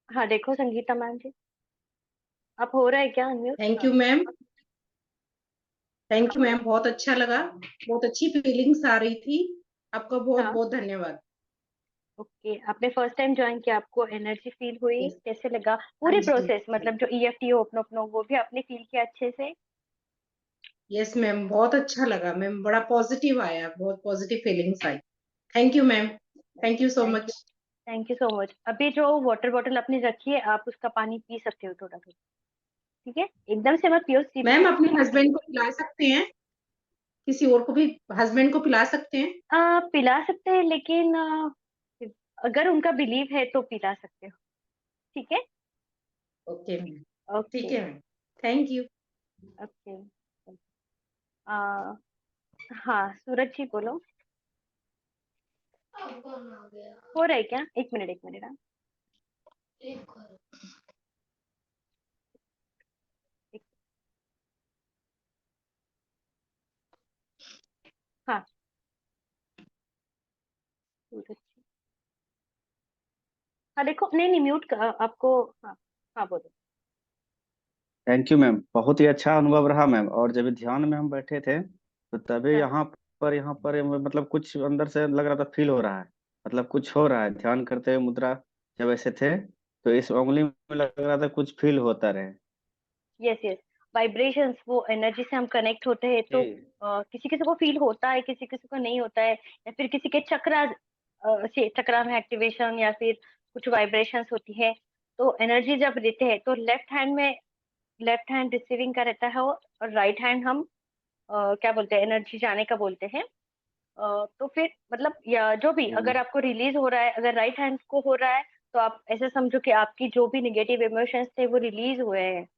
हाँ देखो संगीता मैम जी, आप हो रहा है क्या अनम्यूट? थैंक हाँ यू मैम। थैंक हाँ यू मैम, बहुत अच्छा लगा, बहुत अच्छी फीलिंग्स आ रही थी। आपका बहुत हाँ। बहुत धन्यवाद। ओके, आपने फर्स्ट टाइम ज्वाइन किया, आपको एनर्जी फील हुई, यस। कैसे लगा हाँ पूरी जी। प्रोसेस, मतलब जो ईएफटी ओपन ओपन वो भी आपने फील किया अच्छे से? यस मैम, बहुत अच्छा लगा मैम, बड़ा पॉजिटिव आया, बहुत positive feelings I. Thank you ma'am, thank you so thank you, much. Thank you so much. अभी जो वाटर बॉटल अपनी रखी है, आप उसका पानी पी सकते हो थोड़ा थोड़ा, ठीक है? एकदम से मत पियो, सिप मैम सिप अपने करके पियो। हस्बैंड को पिला सकते हैं, किसी और को भी हस्बैंड को पिला सकते हैं? पिला सकते हैं, लेकिन अगर उनका बिलीव है तो पिला सकते हो, ठीक है? Okay ma'am. ठीक ओके है मैम, थैंक यू। ओके। आ, हाँ सूरज जी बोलो। हो रहा है क्या? एक मिनट एक मिनट। हाँ एक- हाँ, सूरज जी। हाँ देखो, नहीं नहीं म्यूट आपको। हाँ हाँ बोलो। थैंक यू मैम, बहुत ही अच्छा अनुभव रहा मैम। और जब ध्यान में हम बैठे थे तो तभी हाँ यहाँ पर मतलब कुछ अंदर से लग रहा था, फील हो रहा है, मतलब कुछ हो रहा है। ध्यान करते हुए मुद्रा जब ऐसे थे तो इस उंगली में लग रहा था कुछ फील होता रहे। यस यस, वाइब्रेशंस, वो एनर्जी से हम कनेक्ट होते हैं तो जी किसी किसी को फील होता है, किसी किसी को नहीं होता है, या फिर किसी के चक्रा चक्रा में एक्टिवेशन या फिर कुछ वाइब्रेशंस होती है। तो एनर्जी जब देते हैं तो लेफ्ट हैंड में, लेफ्ट हैंड रिसीविंग का रहता है और राइट हैंड हम क्या बोलते हैं, एनर्जी जाने का बोलते हैं। तो फिर मतलब या जो भी जी अगर मैम। आपको रिलीज हो रहा है, अगर राइट हैंड को हो रहा है तो आप ऐसे समझो कि आपकी जो भी निगेटिव इमोशंस थे वो रिलीज हुए हैं,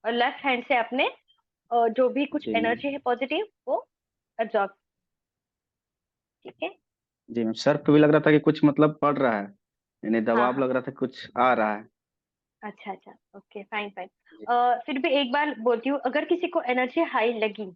और लेफ्ट हैंड से आपने जो भी कुछ जी मैम। एनर्जी है पॉजिटिव वो एब्जॉर्ब, ठीक है? जी मैम, सर पे भी लग रहा था कि कुछ मतलब पड़ रहा है, यानी हाँ दबाव हाँ, लग रहा था, कुछ आ रहा है। अच्छा अच्छा, ओके फाइन फाइन। जी। फिर भी एक बार बोलती हूँ, अगर किसी को एनर्जी हाई लगी,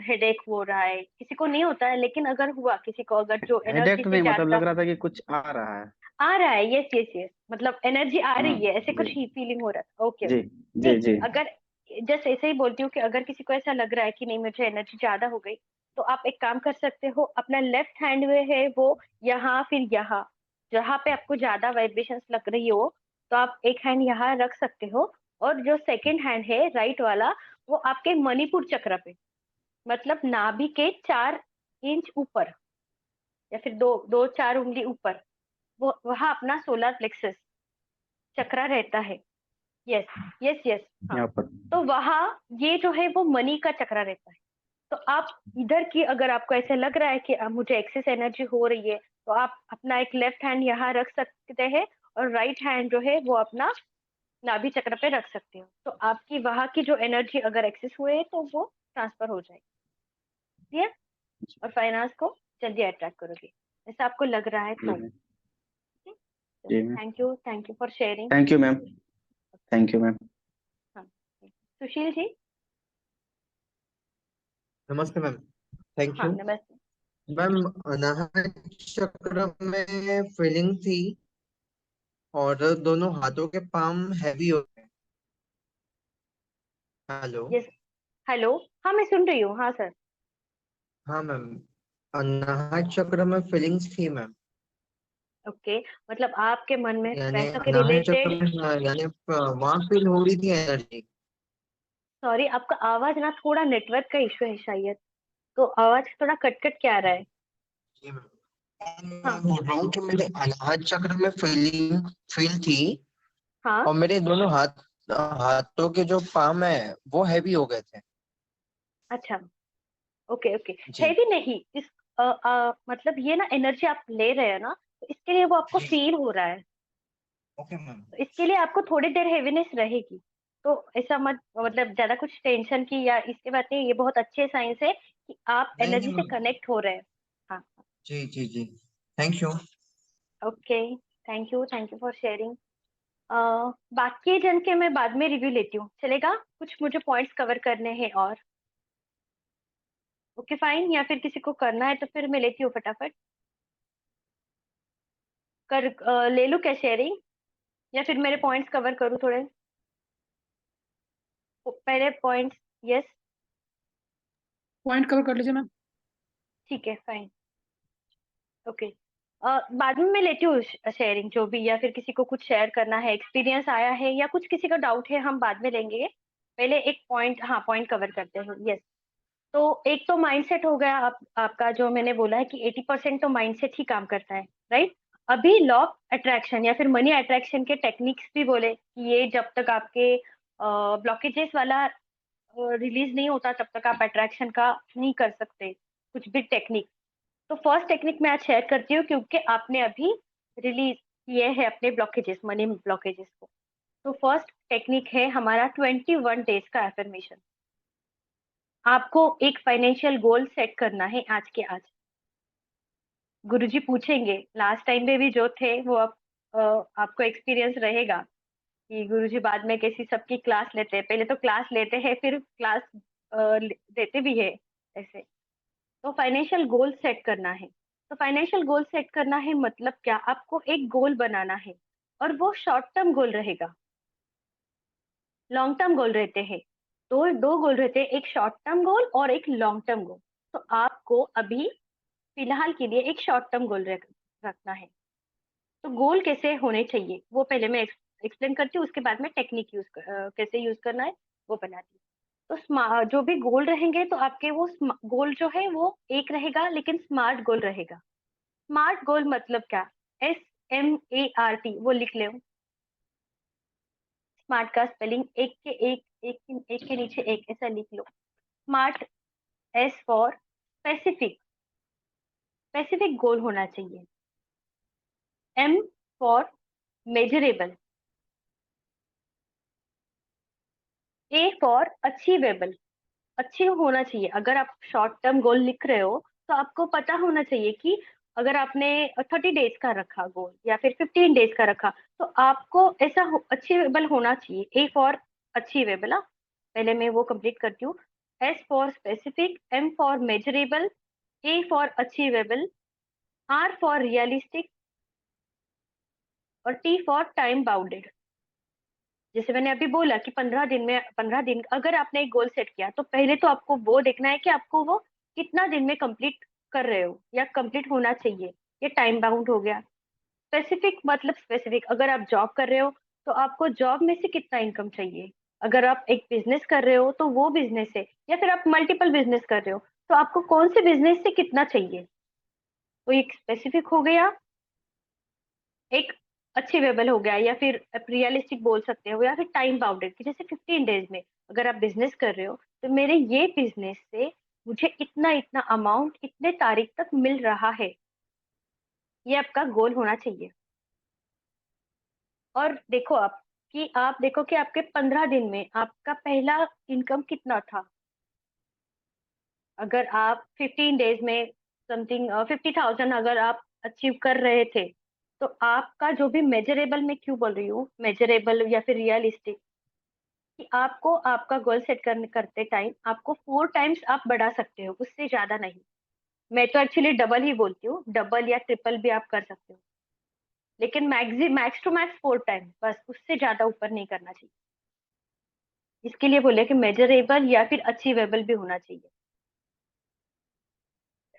हेडेक हो रहा है, किसी को नहीं होता है लेकिन अगर हुआ किसी को, अगर जो एनर्जी हेडेक से नहीं, मतलब ज्यादा लग रहा था कि कुछ आ रहा है। आ रहा है, यस यस यस, मतलब एनर्जी आ रही है, ऐसे जी कुछ ही फीलिंग हो रहा है, ओके जी ओके। जी नहीं, जी। अगर जस्ट ऐसे ही बोलती हूँ कि अगर किसी को ऐसा लग रहा है कि नहीं मुझे एनर्जी ज्यादा हो गई, तो आप एक काम कर सकते हो, अपना लेफ्ट हैंड में है वो यहाँ फिर यहाँ, जहाँ पे आपको ज्यादा वाइब्रेशंस लग रही हो, तो आप एक हैंड यहाँ रख सकते हो, और जो सेकंड हैंड है राइट वाला, वो आपके मणिपुर चक्र पे, मतलब नाभि के 4 इंच ऊपर, या फिर दो दो चार उंगली ऊपर, वो वहाँ अपना सोलर प्लेक्सस चक्रा रहता है। Yes yes yes. हाँ, यहाँ पर। तो वहाँ ये जो है वो मनी का चक्रा रहता है। तो आप इधर की, अगर आपको ऐसे लग रहा है कि अब मुझे एक्सेस एनर्जी हो रही है, तो आप अपना एक लेफ्ट हैंड यहाँ रख सकते हैं, और राइट हैंड जो है वो अपना नाभि चक्र पे रख सकते हो, तो आपकी वहाँ की जो एनर्जी अगर एक्सेस हुए है तो वो ट्रांसफर हो जाएगी, ठीक है? और फाइनेंस को जल्दी अट्रैक्ट करोगे, ऐसा आपको लग रहा है जी तो। मैम। जी ma'am. Thank you for sharing. Thank you ma'am. Thank you ma'am. हाँ, सुशील जी। नमस्ते मैम, थैंक हाँ यू। नमस्ते। मैम अनाहत चक्र में फीलिंग थी और दोनों हाथों के पाम हैवी हो गए। हेलो। यस। हेलो। हाँ, मैं सुन रही हूँ। हाँ सर। हाँ मैम, अनाहत चक्र में फीलिंग्स थी मैम। ओके। मतलब आपके मन में यानी पैसा के अनाहत चक्र रिलेटेड। में यानी वहां फील हो रही थी एनर्जी। सॉरी, आपका आवाज ना थोड़ा नेटवर्क का इशू है शायद, तो आवाज थोड़ा कट कट के आ रहा है। जी मैम, मैं हाँ। बोल रहा हूँ कि मेरे अनाहत चक्र में फील थी हाँ। और मेरे दोनों हाथों के जो पाम है वो हैवी हो गए थे। अच्छा। Okay okay. जी। हैवी नहीं, इस मतलब ये ना एनर्जी आप ले रहे हैं ना, तो इसके लिए वो आपको जी। फील हो रहा है। Okay ma'am. तो इसके लिए आपको थोड़ी देर हेवीनेस रहेगी। तो ऐसा मत, मतलब ज्यादा कुछ टेंशन की या इसके बात नहीं, ये बहुत अच्छे साइंस है कि आप नहीं नहीं एनर्जी से मैम। कनेक्ट हो रहे हैं। हाँ। जी जी जी। Thank you. Okay. Thank you for sharing. बाकी जन के मैं बाद में रिव्यू लेती हूँ, चलेगा? कुछ मुझे पॉइंट्स कवर करने हैं और। ओके फाइन, या फिर किसी को करना है तो फिर मैं लेती हूँ फटाफट। ले लूँ क्या शेयरिंग, या फिर मेरे पॉइंट्स कवर करूँ थोड़े? पहले पॉइंट्स। यस। पॉइंट कवर कर लीजिए मैम। ठीक है फाइन। ओके। बाद में मैं लेती हूँ शेयरिंग जो भी, या फिर किसी को कुछ शेयर करना है, एक्सपीरियंस आया है या कुछ किसी का डाउट है, हम बाद में लेंगे। पहले एक पॉइंट, हाँ पॉइंट कवर करते हैं। यस। तो एक तो माइंडसेट हो गया आपका, जो मैंने बोला है कि 80% तो माइंडसेट ही काम करता है, राइट? अभी लॉ ऑफ अट्रैक्शन या फिर मनी अट्रैक्शन के टेक्निक्स भी बोले कि ये जब तक आपके ब्लॉकेजेस वाला रिलीज नहीं होता तब तक आप अट्रैक्शन का नहीं कर सकते कुछ भी टेक्निक। तो फर्स्ट टेक्निक मैं आज शेयर करती हूँ क्योंकि आपने अभी रिलीज किए हैं अपने ब्लॉकेजेस, मनी ब्लॉकेजेस को। तो फर्स्ट टेक्निक है हमारा 21 डेज का एफर्मेशन। आपको एक फाइनेंशियल गोल सेट करना है आज के आज। गुरुजी पूछेंगे, लास्ट टाइम में भी जो थे वो अब आपको एक्सपीरियंस रहेगा कि गुरुजी बाद में कैसी सबकी क्लास लेते हैं, पहले तो क्लास लेते हैं फिर क्लास देते भी है ऐसे। तो फाइनेंशियल गोल सेट करना है। तो फाइनेंशियल गोल सेट करना है मतलब क्या, आपको एक गोल बनाना है और वो शॉर्ट टर्म गोल रहेगा, लॉन्ग टर्म गोल रहते हैं। दो दो गोल रहते हैं, एक शॉर्ट टर्म गोल और एक लॉन्ग टर्म गोल। तो आपको अभी फिलहाल के लिए एक शॉर्ट टर्म गोल रखना है। तो गोल कैसे होने चाहिए वो पहले मैं एक्सप्लेन करती हूँ, उसके बाद में टेक्निक कैसे यूज करना है वो बताती हूँ। तो जो भी गोल रहेंगे तो आपके वो गोल जो है वो एक रहेगा लेकिन स्मार्ट गोल रहेगा। स्मार्ट गोल मतलब क्या? SMART, वो लिख ले। स्मार्ट का स्पेलिंग एक के एक के नीचे एक ऐसा लिख लो। Smart, S for specific, specific goal होना चाहिए। M for measurable, A for achievable, अच्छे होना चाहिए। अगर आप शॉर्ट टर्म गोल लिख रहे हो तो आपको पता होना चाहिए कि अगर आपने 30 डेज का रखा गोल या फिर 15 डेज का रखा, तो आपको ऐसा अचीवेबल होना चाहिए। ए फॉर अचीवेबल, पहले मैं वो कंप्लीट करती हूँ। S for specific, M for measurable, A for achievable, R for realistic और T फॉर टाइम बाउंडेड। जैसे मैंने अभी बोला कि 15 दिन में, 15 दिन अगर आपने एक गोल सेट किया तो पहले तो आपको वो देखना है कि आपको वो कितना दिन में कंप्लीट कर रहे हो या कंप्लीट होना चाहिए। ये टाइम बाउंड हो गया। स्पेसिफिक मतलब स्पेसिफिक, अगर आप जॉब कर रहे हो तो आपको जॉब में से कितना इनकम चाहिए। अगर आप एक बिजनेस कर रहे हो तो वो बिजनेस है, या फिर आप मल्टीपल बिजनेस कर रहे हो तो आपको कौन से बिजनेस से कितना चाहिए। तो एक स्पेसिफिक हो गया, एक अचीवेबल हो गया, या फिर रियलिस्टिक बोल सकते हो, या फिर टाइम बाउंडेड कि जैसे 15 डेज में अगर आप बिजनेस कर रहे हो तो मेरे ये बिजनेस से मुझे इतना इतना अमाउंट इतने तारीख तक मिल रहा है। ये आपका गोल होना चाहिए। और देखो आप कि आप देखो कि आपके 15 दिन में आपका पहला इनकम कितना था। अगर आप 15 डेज में समथिंग 50,000 अगर आप अचीव कर रहे थे, तो आपका जो भी मेजरेबल, मैं क्यों बोल रही हूँ मेजरेबल या फिर रियलिस्टिक, कि आपको आपका गोल सेट करते टाइम आपको 4 टाइम्स आप बढ़ा सकते हो, उससे ज्यादा नहीं। मैं तो एक्चुअली डबल ही बोलती हूँ, डबल या ट्रिपल भी आप कर सकते हो, लेकिन मैक्स टू मैक्स 4 टाइम, बस उससे ज्यादा ऊपर नहीं करना चाहिए। इसके लिए बोले कि मेजरेबल या फिर अचीवेबल भी होना चाहिए।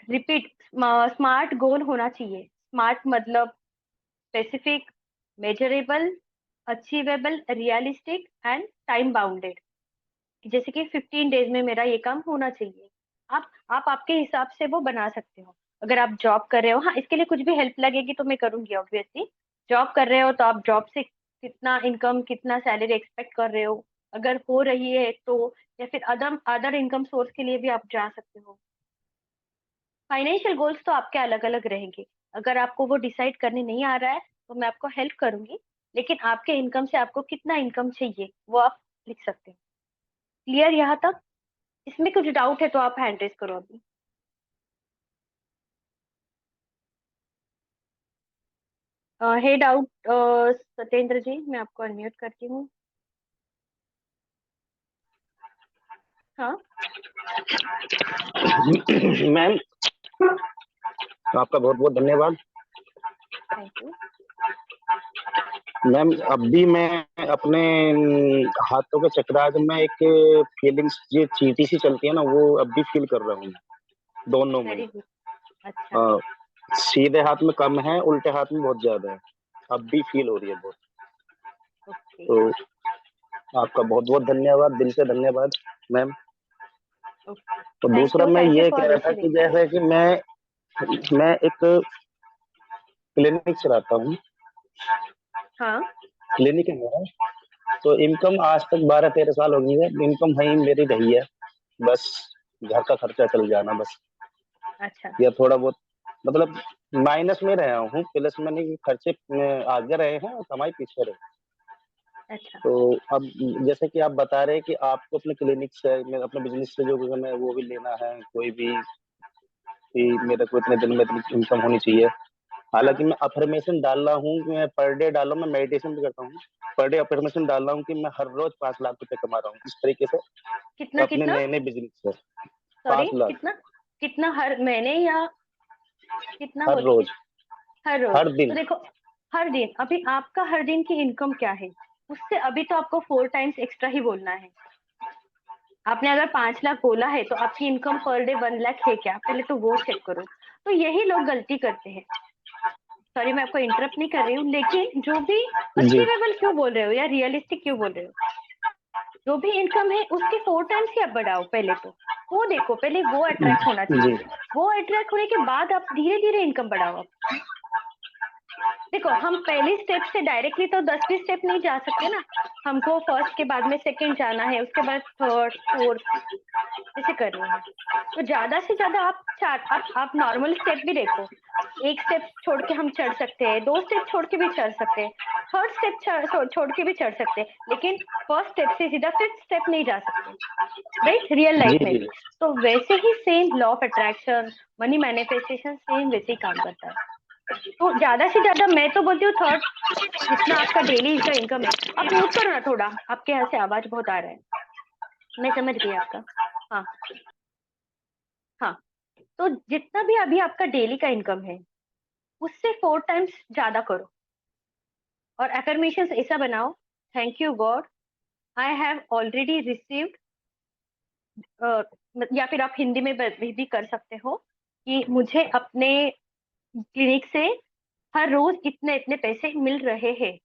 रिपीट, स्मार्ट गोल होना चाहिए। स्मार्ट मतलब specific, measurable, achievable, realistic and time bounded. जैसे कि 15 डेज में मेरा ये काम होना चाहिए। आप आपके हिसाब से वो बना सकते हो। अगर आप जॉब कर रहे हो, हाँ इसके लिए कुछ भी हेल्प लगेगी तो मैं करूंगी ऑब्वियसली। जॉब कर रहे हो तो आप जॉब से कितना इनकम, कितना सैलरी एक्सपेक्ट कर रहे हो, अगर हो रही है तो, या फिर अदर अदर इनकम सोर्स के लिए भी आप जा सकते हो। फाइनेंशियल गोल्स तो आपके अलग अलग रहेंगे। अगर आपको वो डिसाइड करने नहीं आ रहा है तो मैं आपको हेल्प करूंगी, लेकिन आपके इनकम से आपको कितना इनकम चाहिए वो आप लिख सकते हैं। क्लियर यहाँ तक? इसमें कुछ डाउट है तो आप हैंड रेज करो अभी। है डाउट? सत्येंद्र जी, मैं आपको अनम्यूट करती हूँ। हाँ, मैम आपका बहुत बहुत धन्यवाद। Thank you. मैम अभी मैं अपने हाथों के चक्राग में एक फीलिंग्स, ये चींटी सी चलती है ना, वो अभी फील कर रहा हूँ दोनों में। Very good. अच्छा। सीधे हाथ में कम है, उल्टे हाथ में बहुत ज्यादा है, अब भी फील हो रही है बहुत। ओके तो आपका बहुत बहुत धन्यवाद, दिल से धन्यवाद मैम। ओके। तो दूसरा मैं थैंक यू ये फॉर कह रहा था कि रिसीविंग। जैसे कि मैं एक क्लिनिक चलाता हूँ, हाँ। क्लिनिक है मेरा। तो इनकम आज तक 12-13 साल हो गई है, इनकम वही मेरी रही है, बस घर का खर्चा चल जाना बस, अच्छा या थोड़ा बहुत, मतलब माइनस में रहा हूँ, प्लस में नहीं, खर्चे आगे रहे हैं और कमाई पीछे रहे। अच्छा। तो अब जैसे कि आप बता रहे हैं कि आपको अपने क्लिनिक से, अपने बिजनेस से जो है वो भी लेना है, कोई भी कि मेरे को इतने दिन में इतनी इनकम होनी चाहिए। हालांकि हाँ। मैं अफर्मेशन डाल रहा हूँ, मैं पर डे डाल रहा हूँ, मैं मेडिटेशन भी करता हूँ, पर डे अफर्मेशन डाल रहा हूँ कि मैं हर रोज 5 लाख रुपए कमा रहा हूँ, इस तरीके से कितना अपने कितना? नए नए बिजनेस से। सॉरी, 5 लाख कितना? कितना हर महीने या कितना हर बोल के? रोज, हर रोज? हर तो दिन। देखो, हर दिन, अभी आपका हर दिन की इनकम क्या है, उससे अभी तो आपको 4 टाइम्स एक्स्ट्रा ही बोलना है। आपने अगर 5 लाख बोला है तो आपकी इनकम पर डे 1 लाख है क्या, पहले तो वो चेक करो। तो यही लोग गलती करते हैं। सॉरी, मैं आपको इंटरप्ट नहीं कर रही हूँ, लेकिन जो भी जी अचीवेबल क्यों बोल रहे हो या रियलिस्टिक क्यों बोल रहे हो, जो भी इनकम है उसके 4 टाइम्स ही आप बढ़ाओ। पहले तो वो देखो, पहले वो अट्रैक्ट होना जी चाहिए। वो अट्रैक्ट होने के बाद आप धीरे धीरे इनकम बढ़ाओ। देखो, हम पहली स्टेप से डायरेक्टली तो 10वीं स्टेप नहीं जा सकते ना। हमको फर्स्ट के बाद में सेकंड जाना है, उसके बाद थर्ड, फोर्थ, ऐसे करनी है। तो ज्यादा से ज्यादा आप आप नॉर्मल स्टेप भी देखो। एक स्टेप छोड़ के हम चढ़ सकते हैं, 2 स्टेप छोड़ के भी चढ़ सकते हैं, थर्ड स्टेप छोड़ के भी चढ़ सकते हैं, लेकिन फर्स्ट स्टेप से सीधा 5th स्टेप नहीं जा सकते, राइट? रियल जी लाइफ में जी भी। तो वैसे ही same law of attraction, money manifestation same वैसे ही काम करता है। तो ज्यादा से ज्यादा मैं तो बोलती हूँ थर्ड, जितना आपका डेली का इनकम है। आप म्यूट करो ना थोड़ा, आपके यहाँ से आवाज बहुत आ रहा है। मैं समझ गई आपका। हाँ हाँ। तो जितना भी अभी आपका डेली का इनकम है उससे 4 टाइम्स ज्यादा करो, और अफर्मेशंस ऐसा बनाओ, thank you God, I have already received, या फिर आप हिंदी में भी कर सकते हो कि मुझे अपने क्लिनिक से हर रोज इतने इतने पैसे मिल रहे हैं।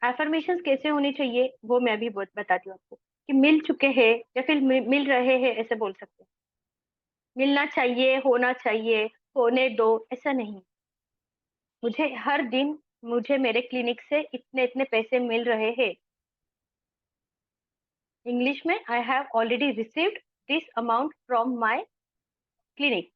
एफर्मेशंस कैसे होनी चाहिए वो मैं भी बताती हूँ आपको, कि मिल चुके हैं या फिर मिल रहे हैं, ऐसे बोल सकते हैं। मिलना चाहिए, होना चाहिए, होने दो, ऐसा नहीं। मुझे हर दिन, मुझे मेरे क्लिनिक से इतने इतने पैसे मिल रहे हैं। इंग्लिश में, I have already received this amount from my clinic.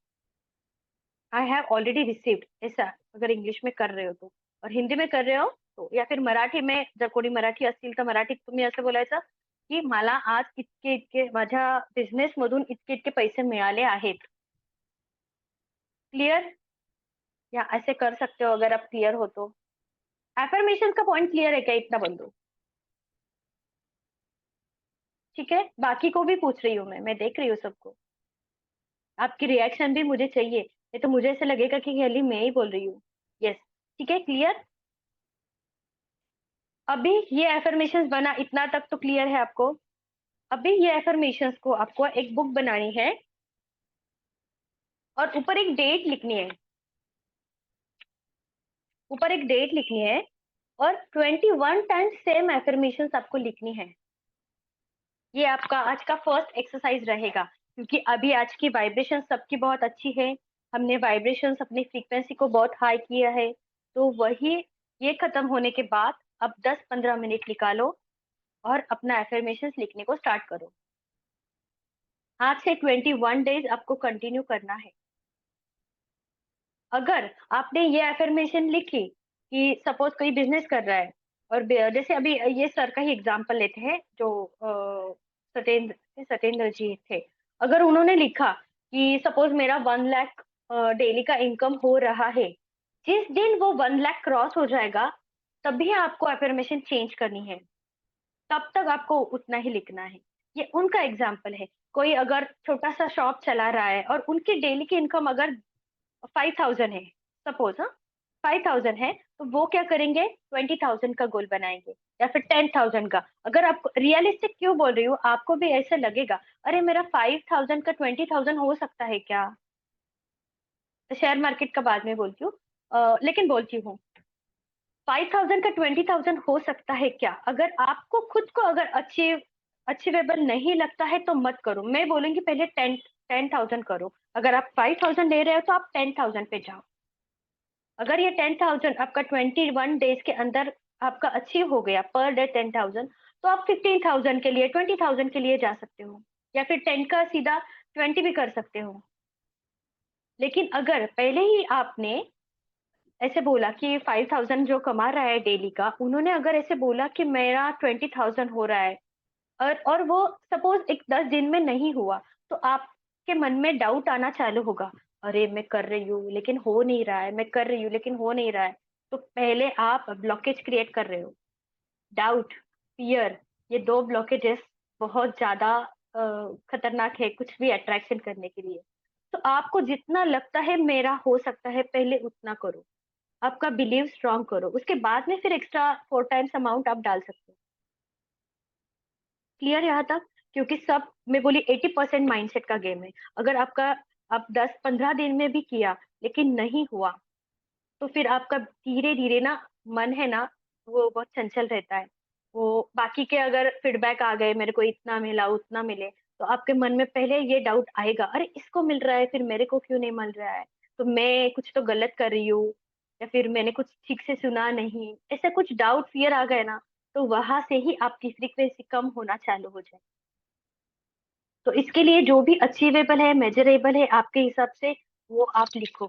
I have already received, ऐसा अगर इंग्लिश में कर रहे हो तो। और हिंदी में कर रहे हो तो, या फिर मराठी में, जर कोणी मराठी असतील तर मराठीत तुम्ही असं बोलायचं की मला आज इतके इतके माझ्या बिझनेस मधून इतके इतके पैसे मिळाले आहेत। क्लियर? या ऐसे कर सकते हो अगर आप क्लियर हो तो। एफर्मेशन का पॉइंट क्लियर है क्या? इतना बोल दो, ठीक है? बाकी को भी पूछ रही हूँ मैं देख रही हूँ सबको। आपकी रिएक्शन भी मुझे चाहिए, नहीं तो मुझे ऐसा लगेगा कि खाली मैं ही बोल रही हूँ। यस, ठीक है, क्लियर। अभी ये एफर्मेशंस बना, इतना तक तो क्लियर है आपको। अभी ये एफर्मेशंस को आपको एक बुक बनानी है और ऊपर एक डेट लिखनी है, ऊपर एक डेट लिखनी है और 21 टाइम्स सेम एफर्मेशंस आपको लिखनी है। ये आपका आज का फर्स्ट एक्सरसाइज रहेगा, क्योंकि अभी आज की वाइब्रेशन सबकी बहुत अच्छी है, हमने वाइब्रेशंस अपनी फ्रीक्वेंसी को बहुत हाई किया है। तो वही ये खत्म होने के बाद अब 10-15 मिनट निकालो और अपना एफर्मेशंस लिखने को स्टार्ट करो। आज से 21 डेज आपको कंटिन्यू करना है। अगर आपने ये एफर्मेशन लिखी कि सपोज कोई बिजनेस कर रहा है और जैसे अभी ये सर का ही एग्जांपल लेते हैं जो सत्येंद्र जी थे। अगर उन्होंने लिखा कि सपोज मेरा 1 लाख डेली का इनकम हो रहा है, जिस दिन वो 1 लाख क्रॉस हो जाएगा तभी आपको एफर्मेशन चेंज करनी है, तब तक आपको उतना ही लिखना है। ये उनका एग्जाम्पल है। कोई अगर छोटा सा शॉप चला रहा है और उनकी डेली की इनकम अगर 5000 है, सपोज, हाँ 5000 है, तो वो क्या करेंगे, 20,000 का गोल बनाएंगे या फिर 10,000 का। अगर आपको रियलिस्टिक क्यों बोल रही हूँ, आपको भी ऐसा लगेगा अरे मेरा 5000 का 20,000 हो सकता है क्या। शेयर मार्केट का बाद में बोलती हूँ, लेकिन बोलती हूँ 5000 का 20,000 हो सकता है क्या। अगर आपको खुद को अगर अचीवेबल नहीं लगता है तो मत करो। मैं बोलूंगी पहले 10,000 करो। अगर आप 5000 ले रहे हो तो आप 10,000 पे जाओ। अगर ये 10,000 आपका 21 डेज के अंदर आपका अचीव हो गया, पर डे 10,000, तो आप 15,000 के लिए, 20,000 के लिए जा सकते हो, या फिर 10 का सीधा 20 भी कर सकते हो। लेकिन अगर पहले ही आपने ऐसे बोला कि 5,000 जो कमा रहा है डेली का, उन्होंने अगर ऐसे बोला कि मेरा 20,000 हो रहा है और वो सपोज एक 10 दिन में नहीं हुआ, तो आपके मन में डाउट आना चालू होगा, अरे मैं कर रही हूँ लेकिन हो नहीं रहा है, मैं कर रही हूँ लेकिन हो नहीं रहा है। तो पहले आप ब्लॉकेज क्रिएट कर रहे हो। डाउट, फियर, ये दो ब्लॉकेजेस बहुत ज्यादा खतरनाक है कुछ भी अट्रैक्शन करने के लिए। तो आपको जितना लगता है मेरा हो सकता है, पहले उतना करो, आपका बिलीव स्ट्रांग करो, उसके बाद में फिर एक्स्ट्रा 4 टाइम्स अमाउंट आप डाल सकते हो। क्लियर यहाँ तक। क्योंकि सब, मैं बोली 80% माइंडसेट का गेम है। अगर आपका आप 10-15 दिन में भी किया लेकिन नहीं हुआ, तो फिर आपका धीरे धीरे ना मन है ना, वो बहुत चंचल रहता है। वो बाकी के अगर फीडबैक आ गए, मेरे को इतना मिला उतना मिले, तो आपके मन में पहले ये डाउट आएगा, अरे इसको मिल रहा है फिर मेरे को क्यों नहीं मिल रहा है, तो मैं कुछ तो गलत कर रही हूँ, या फिर मैंने कुछ ठीक से सुना नहीं, ऐसा कुछ डाउट फियर आ गए ना, तो वहां से ही आपकी फ्रीक्वेंसी कम होना चालू हो जाए। तो इसके लिए जो भी अचीवेबल है, मेजरेबल है आपके हिसाब से, वो आप लिखो।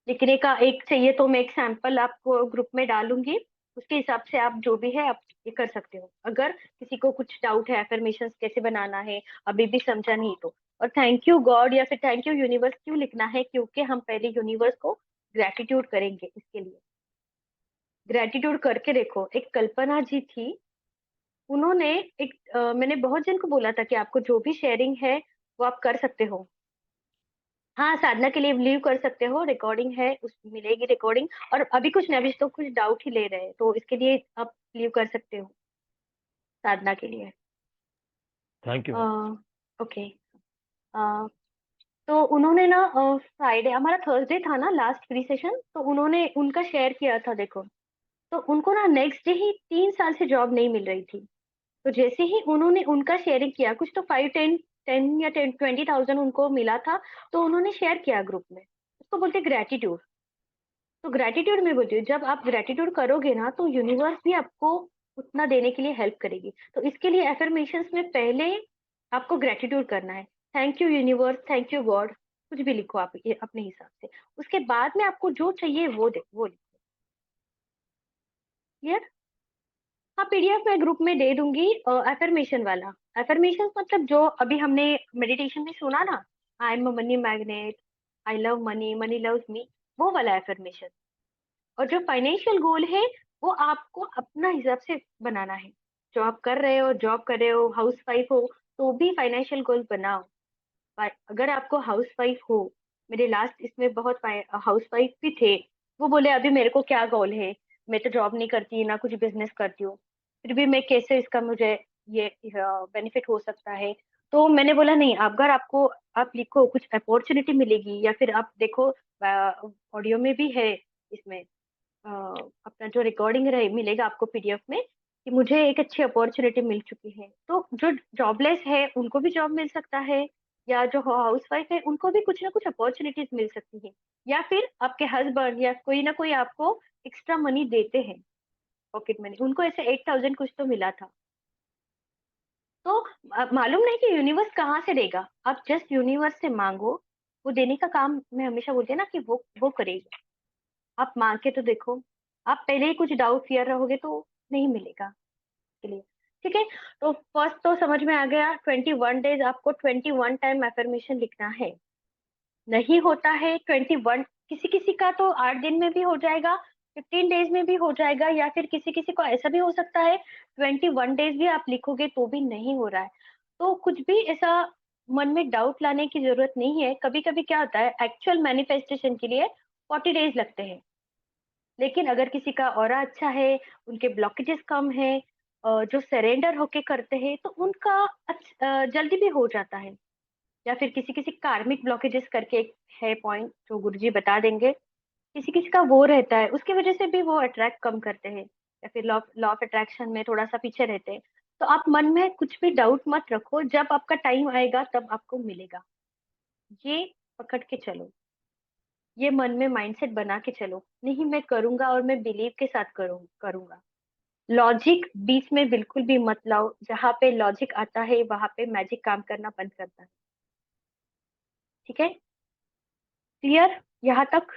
लिखने का एक चाहिए तो मैं एक सैंपल आपको ग्रुप में डालूंगी, उसके हिसाब से आप जो भी है आप ये कर सकते हो। अगर किसी को कुछ डाउट है एफर्मेशन कैसे बनाना है, अभी भी समझा नहीं तो। और थैंक यू गॉड या फिर थैंक यू यूनिवर्स क्यों लिखना है, क्योंकि हम पहले यूनिवर्स को ग्रेटिट्यूड करेंगे। इसके लिए ग्रेटिट्यूड करके देखो। एक कल्पना जी थी, उन्होंने एक मैंने बहुत जन को बोला था कि आपको जो भी शेयरिंग है वो आप कर सकते हो। हाँ, साधना के लिए लीव कर सकते हो, रिकॉर्डिंग है उस मिलेगी रिकॉर्डिंग। और अभी कुछ नहीं, अभी तो कुछ डाउट ही ले रहे हैं, तो इसके लिए आप लीव कर सकते हो साधना के लिए। Thank you. ओके। तो उन्होंने ना फ्राइडे, हमारा थर्सडे था ना लास्ट फ्री सेशन, तो उन्होंने उनका शेयर किया था देखो। तो उनको ना नेक्स्ट डे ही 3 साल से जॉब नहीं मिल रही थी। तो जैसे ही उन्होंने उनका शेयरिंग किया, कुछ तो 5-10 या 20,000 उनको मिला था, तो उन्होंने शेयर किया ग्रुप में। उसको बोलते ग्रेटिट्यूड। तो ग्रेटिट्यूड में बोलती हूँ, जब आप ग्रेटिट्यूड करोगे ना, तो यूनिवर्स भी आपको उतना देने के लिए हेल्प करेगी। तो इसके लिए एफर्मेशंस में पहले आपको ग्रेटिट्यूड करना है। Thank you universe, thank you God, कुछ भी लिखो आप ये अपने हिसाब से। उसके बाद में आपको जो चाहिए वो लिखो। क्लियर। हाँ, पीडीएफ मैं ग्रुप में दे दूंगी। एफर्मेशन वाला, एफर्मेशन मतलब जो अभी हमने मेडिटेशन में सुना ना, I am a money magnet, I love money, money loves me, वो वाला एफर्मेशन। और जो फाइनेंशियल गोल है, वो आपको अपना हिसाब से बनाना है। जो आप कर रहे हो, जॉब कर रहे हो, हाउस वाइफ हो, तो भी फाइनेंशियल गोल बनाओ। अगर आपको हाउस वाइफ हो, मेरे लास्ट इसमें बहुत हाउस वाइफ भी थे, वो बोले अभी मेरे को क्या गोल है, मैं तो जॉब नहीं करती ना कुछ बिजनेस करती हूँ, फिर भी मैं कैसे इसका मुझे ये बेनिफिट हो सकता है। तो मैंने बोला नहीं, अगर आपको आप लिखो कुछ अपॉर्चुनिटी मिलेगी, या फिर आप देखो ऑडियो में भी है इसमें अपना जो रिकॉर्डिंग रहे मिलेगा आपको पीडीएफ में, कि मुझे एक अच्छी अपॉर्चुनिटी मिल चुकी है। तो जो जॉबलेस है उनको भी जॉब मिल सकता है, या जो हाउस वाइफ है उनको भी कुछ ना कुछ अपॉर्चुनिटीज मिल सकती है, या फिर आपके हस्बैंड या कोई ना कोई आपको एक्स्ट्रा मनी देते हैं, पॉकेट मनी। उनको ऐसे 8,000 कुछ तो मिला था। तो मालूम नहीं कि यूनिवर्स कहाँ से देगा, आप जस्ट यूनिवर्स से मांगो, वो देने का काम मैं हमेशा बोलती है ना कि वो करेगा। आप मांग के तो देखो, आप पहले ही कुछ डाउट फियर रहोगे तो नहीं मिलेगा के लिए। ठीक है, तो फर्स्ट तो समझ में आ गया, 21 डेज आपको 21 टाइम एफर्मेशन लिखना है। नहीं होता है 21, किसी किसी का तो 8 दिन में भी हो जाएगा, 15 डेज में भी हो जाएगा, या फिर किसी किसी को ऐसा भी हो सकता है 21 डेज भी आप लिखोगे तो भी नहीं हो रहा है। तो कुछ भी ऐसा मन में डाउट लाने की जरूरत नहीं है। कभी कभी क्या होता है, एक्चुअल मैनिफेस्टेशन के लिए 40 डेज लगते हैं, लेकिन अगर किसी का ऑरा अच्छा है, उनके ब्लॉकेजेस कम है, जो सरेंडर होके करते हैं तो उनका जल्दी भी हो जाता है। या फिर किसी किसी कार्मिक ब्लॉकेजेस करके एक है पॉइंट जो गुरुजी बता देंगे, किसी किसी का वो रहता है, उसकी वजह से भी वो अट्रैक्ट कम करते हैं, या फिर लॉ लॉ ऑफ अट्रैक्शन में थोड़ा सा पीछे रहते हैं। तो आप मन में कुछ भी डाउट मत रखो, जब आपका टाइम आएगा तब आपको मिलेगा, ये पकड़ के चलो, ये मन में माइंडसेट बना के चलो, नहीं मैं करूंगा और मैं बिलीव के साथ करूंगा। लॉजिक बीच में बिल्कुल भी मत लाओ, जहां पे लॉजिक आता है वहां पे मैजिक काम करना बंद करता है। ठीक है, क्लियर यहाँ तक?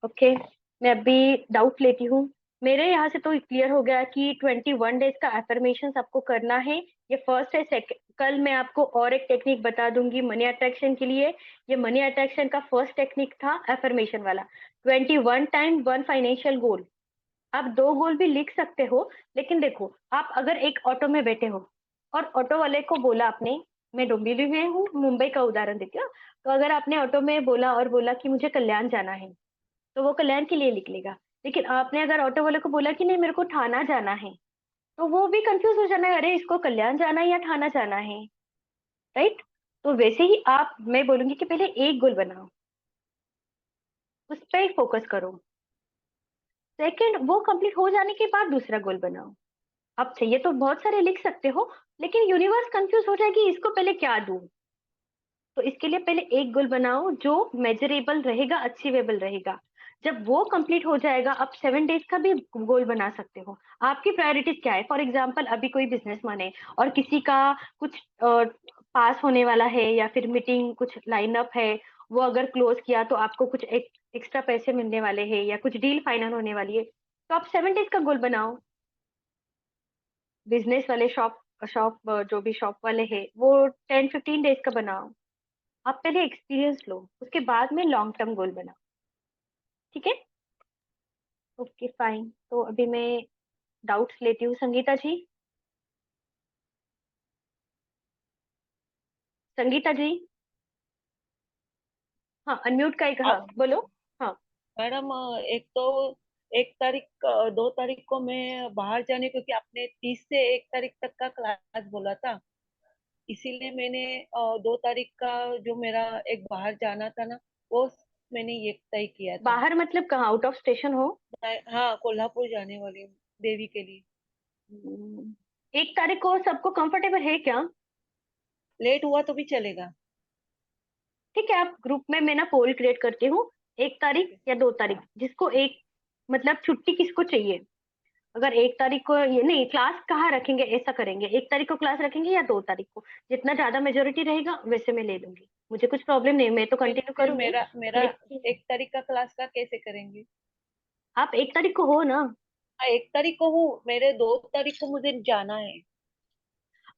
ओके, मैं अभी डाउट लेती हूँ। मेरे यहाँ से तो क्लियर हो गया कि 21 डेज का एफर्मेशन आपको करना है। ये फर्स्ट है। सेकंड, कल मैं आपको और एक टेक्निक बता दूंगी मनी अट्रैक्शन के लिए। ये मनी अट्रैक्शन का फर्स्ट टेक्निक था एफर्मेशन वाला, 21 टाइम 1 फाइनेंशियल गोल। आप 2 गोल भी लिख सकते हो, लेकिन देखो, आप अगर एक ऑटो में बैठे हो और ऑटो वाले को बोला आपने, मैं डोंबिवली में हूँ, मुंबई का उदाहरण देती हूँ, तो अगर आपने ऑटो में बोला और बोला कि मुझे कल्याण जाना है, तो वो कल्याण के लिए लिख लेगा। लेकिन आपने अगर ऑटो वाले को बोला कि नहीं मेरे को थाना जाना है, तो वो भी कंफ्यूज हो जाना है, अरे इसको कल्याण जाना है या थाना जाना है, राइट? तो वैसे ही आप, मैं बोलूंगी कि पहले एक गोल बनाओ, उस पर फोकस करो। सेकंड, वो कंप्लीट हो जाने के बाद दूसरा गोल बनाओ। आप चाहिए तो बहुत सारे लिख सकते हो, लेकिन यूनिवर्स कंफ्यूज हो जाएगी इसको पहले क्या दूं। तो इसके लिए पहले एक गोल बनाओ जो मेजरेबल रहेगा, अचीवेबल रहेगा। जब वो कंप्लीट हो जाएगा, आप 7 डेज का भी गोल बना सकते हो। आपकी प्रायोरिटीज क्या है? फॉर एग्जाम्पल, अभी कोई बिजनेसमैन है और किसी का कुछ पास होने वाला है, या फिर मीटिंग कुछ लाइन अप है, वो अगर क्लोज किया तो आपको कुछ एक्स्ट्रा पैसे मिलने वाले हैं, या कुछ डील फाइनल होने वाली है, तो आप 7 डेज का गोल बनाओ। बिजनेस वाले शॉप शॉप जो भी शॉप वाले हैं, वो 10-15 डेज का बनाओ। आप पहले एक्सपीरियंस लो, उसके बाद में लॉन्ग टर्म गोल बनाओ। ठीक है, ओके फाइन। तो अभी मैं डाउट्स लेती हूँ। संगीता जी, संगीता जी, हाँ अनम्यूट का एक, हाँ आप बोलो। हाँ, मैडम, एक तो 1 तारीख 2 तारीख को मैं बाहर जाने, क्योंकि आपने 30 से 1 तारीख तक का क्लास बोला था, इसीलिए मैंने 2 तारीख का जो मेरा एक बाहर जाना था ना, वो मैंने ये तय किया था। बाहर मतलब कहाँ, आउट ऑफ स्टेशन हो? हाँ, कोल्हापुर जाने वाली हूँ देवी के लिए। 1 तारीख को सबको कंफर्टेबल है क्या? लेट हुआ तो भी चलेगा? ठीक है, आप ग्रुप में मैं ना पोल क्रिएट करती हूँ, 1 तारीख या 2 तारीख, जिसको एक, मतलब छुट्टी किसको चाहिए। अगर 1 तारीख को, ये नहीं, क्लास कहाँ रखेंगे, ऐसा करेंगे, 1 तारीख को क्लास रखेंगे या 2 तारीख को, जितना ज्यादा मेजोरिटी रहेगा वैसे मैं ले लूंगी। मुझे कुछ प्रॉब्लम नहीं, मैं तो कंटिन्यू फिर करूंगी। मेरा मेरा लेकिन 1 तारीख का क्लास का कैसे करेंगे? आप 1 तारीख को हो ना? हाँ, 1 तारीख को हूँ, मेरे 2 तारीख को मुझे जाना है।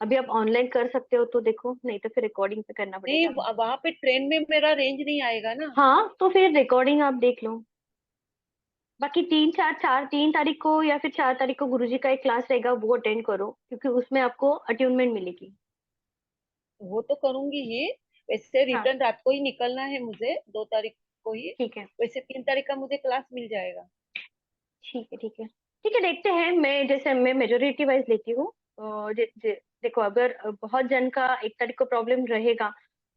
अभी आप ऑनलाइन कर सकते हो तो देखो, नहीं तो फिर रिकॉर्डिंग पे करना नहीं, पड़ेगा। वहां पे ट्रेन में मेरा रेंज नहीं आएगा ना। हाँ, तो फिर रिकॉर्डिंग आप देख लो। बाकी 3 तारीख को या फिर 4 तारीख को गुरुजी का एक क्लास रहेगा, वो अटेंड करो, क्योंकि उसमें आपको अट्यूनमेंट मिलेगी। वो तो करूंगी ही, वैसे हाँ रिटर्न रात को ही निकलना है मुझे, 2 तारीख को ही। ठीक है वैसे 3 तारीख का मुझे क्लास मिल जाएगा। ठीक है ठीक है ठीक है, देखते हैं। मैं मेजोरिटी वाइज लेती हूँ। देखो, अगर बहुत जन का 1 तारीख को प्रॉब्लम रहेगा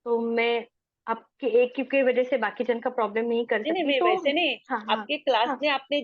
तो मैं आपके एक की वजह से बाकी जन का प्रॉब्लम नहीं कर नहीं नहीं, सकती, मैं तो वैसे नहीं, हाँ हाँ आपके क्लास हाँ में आपने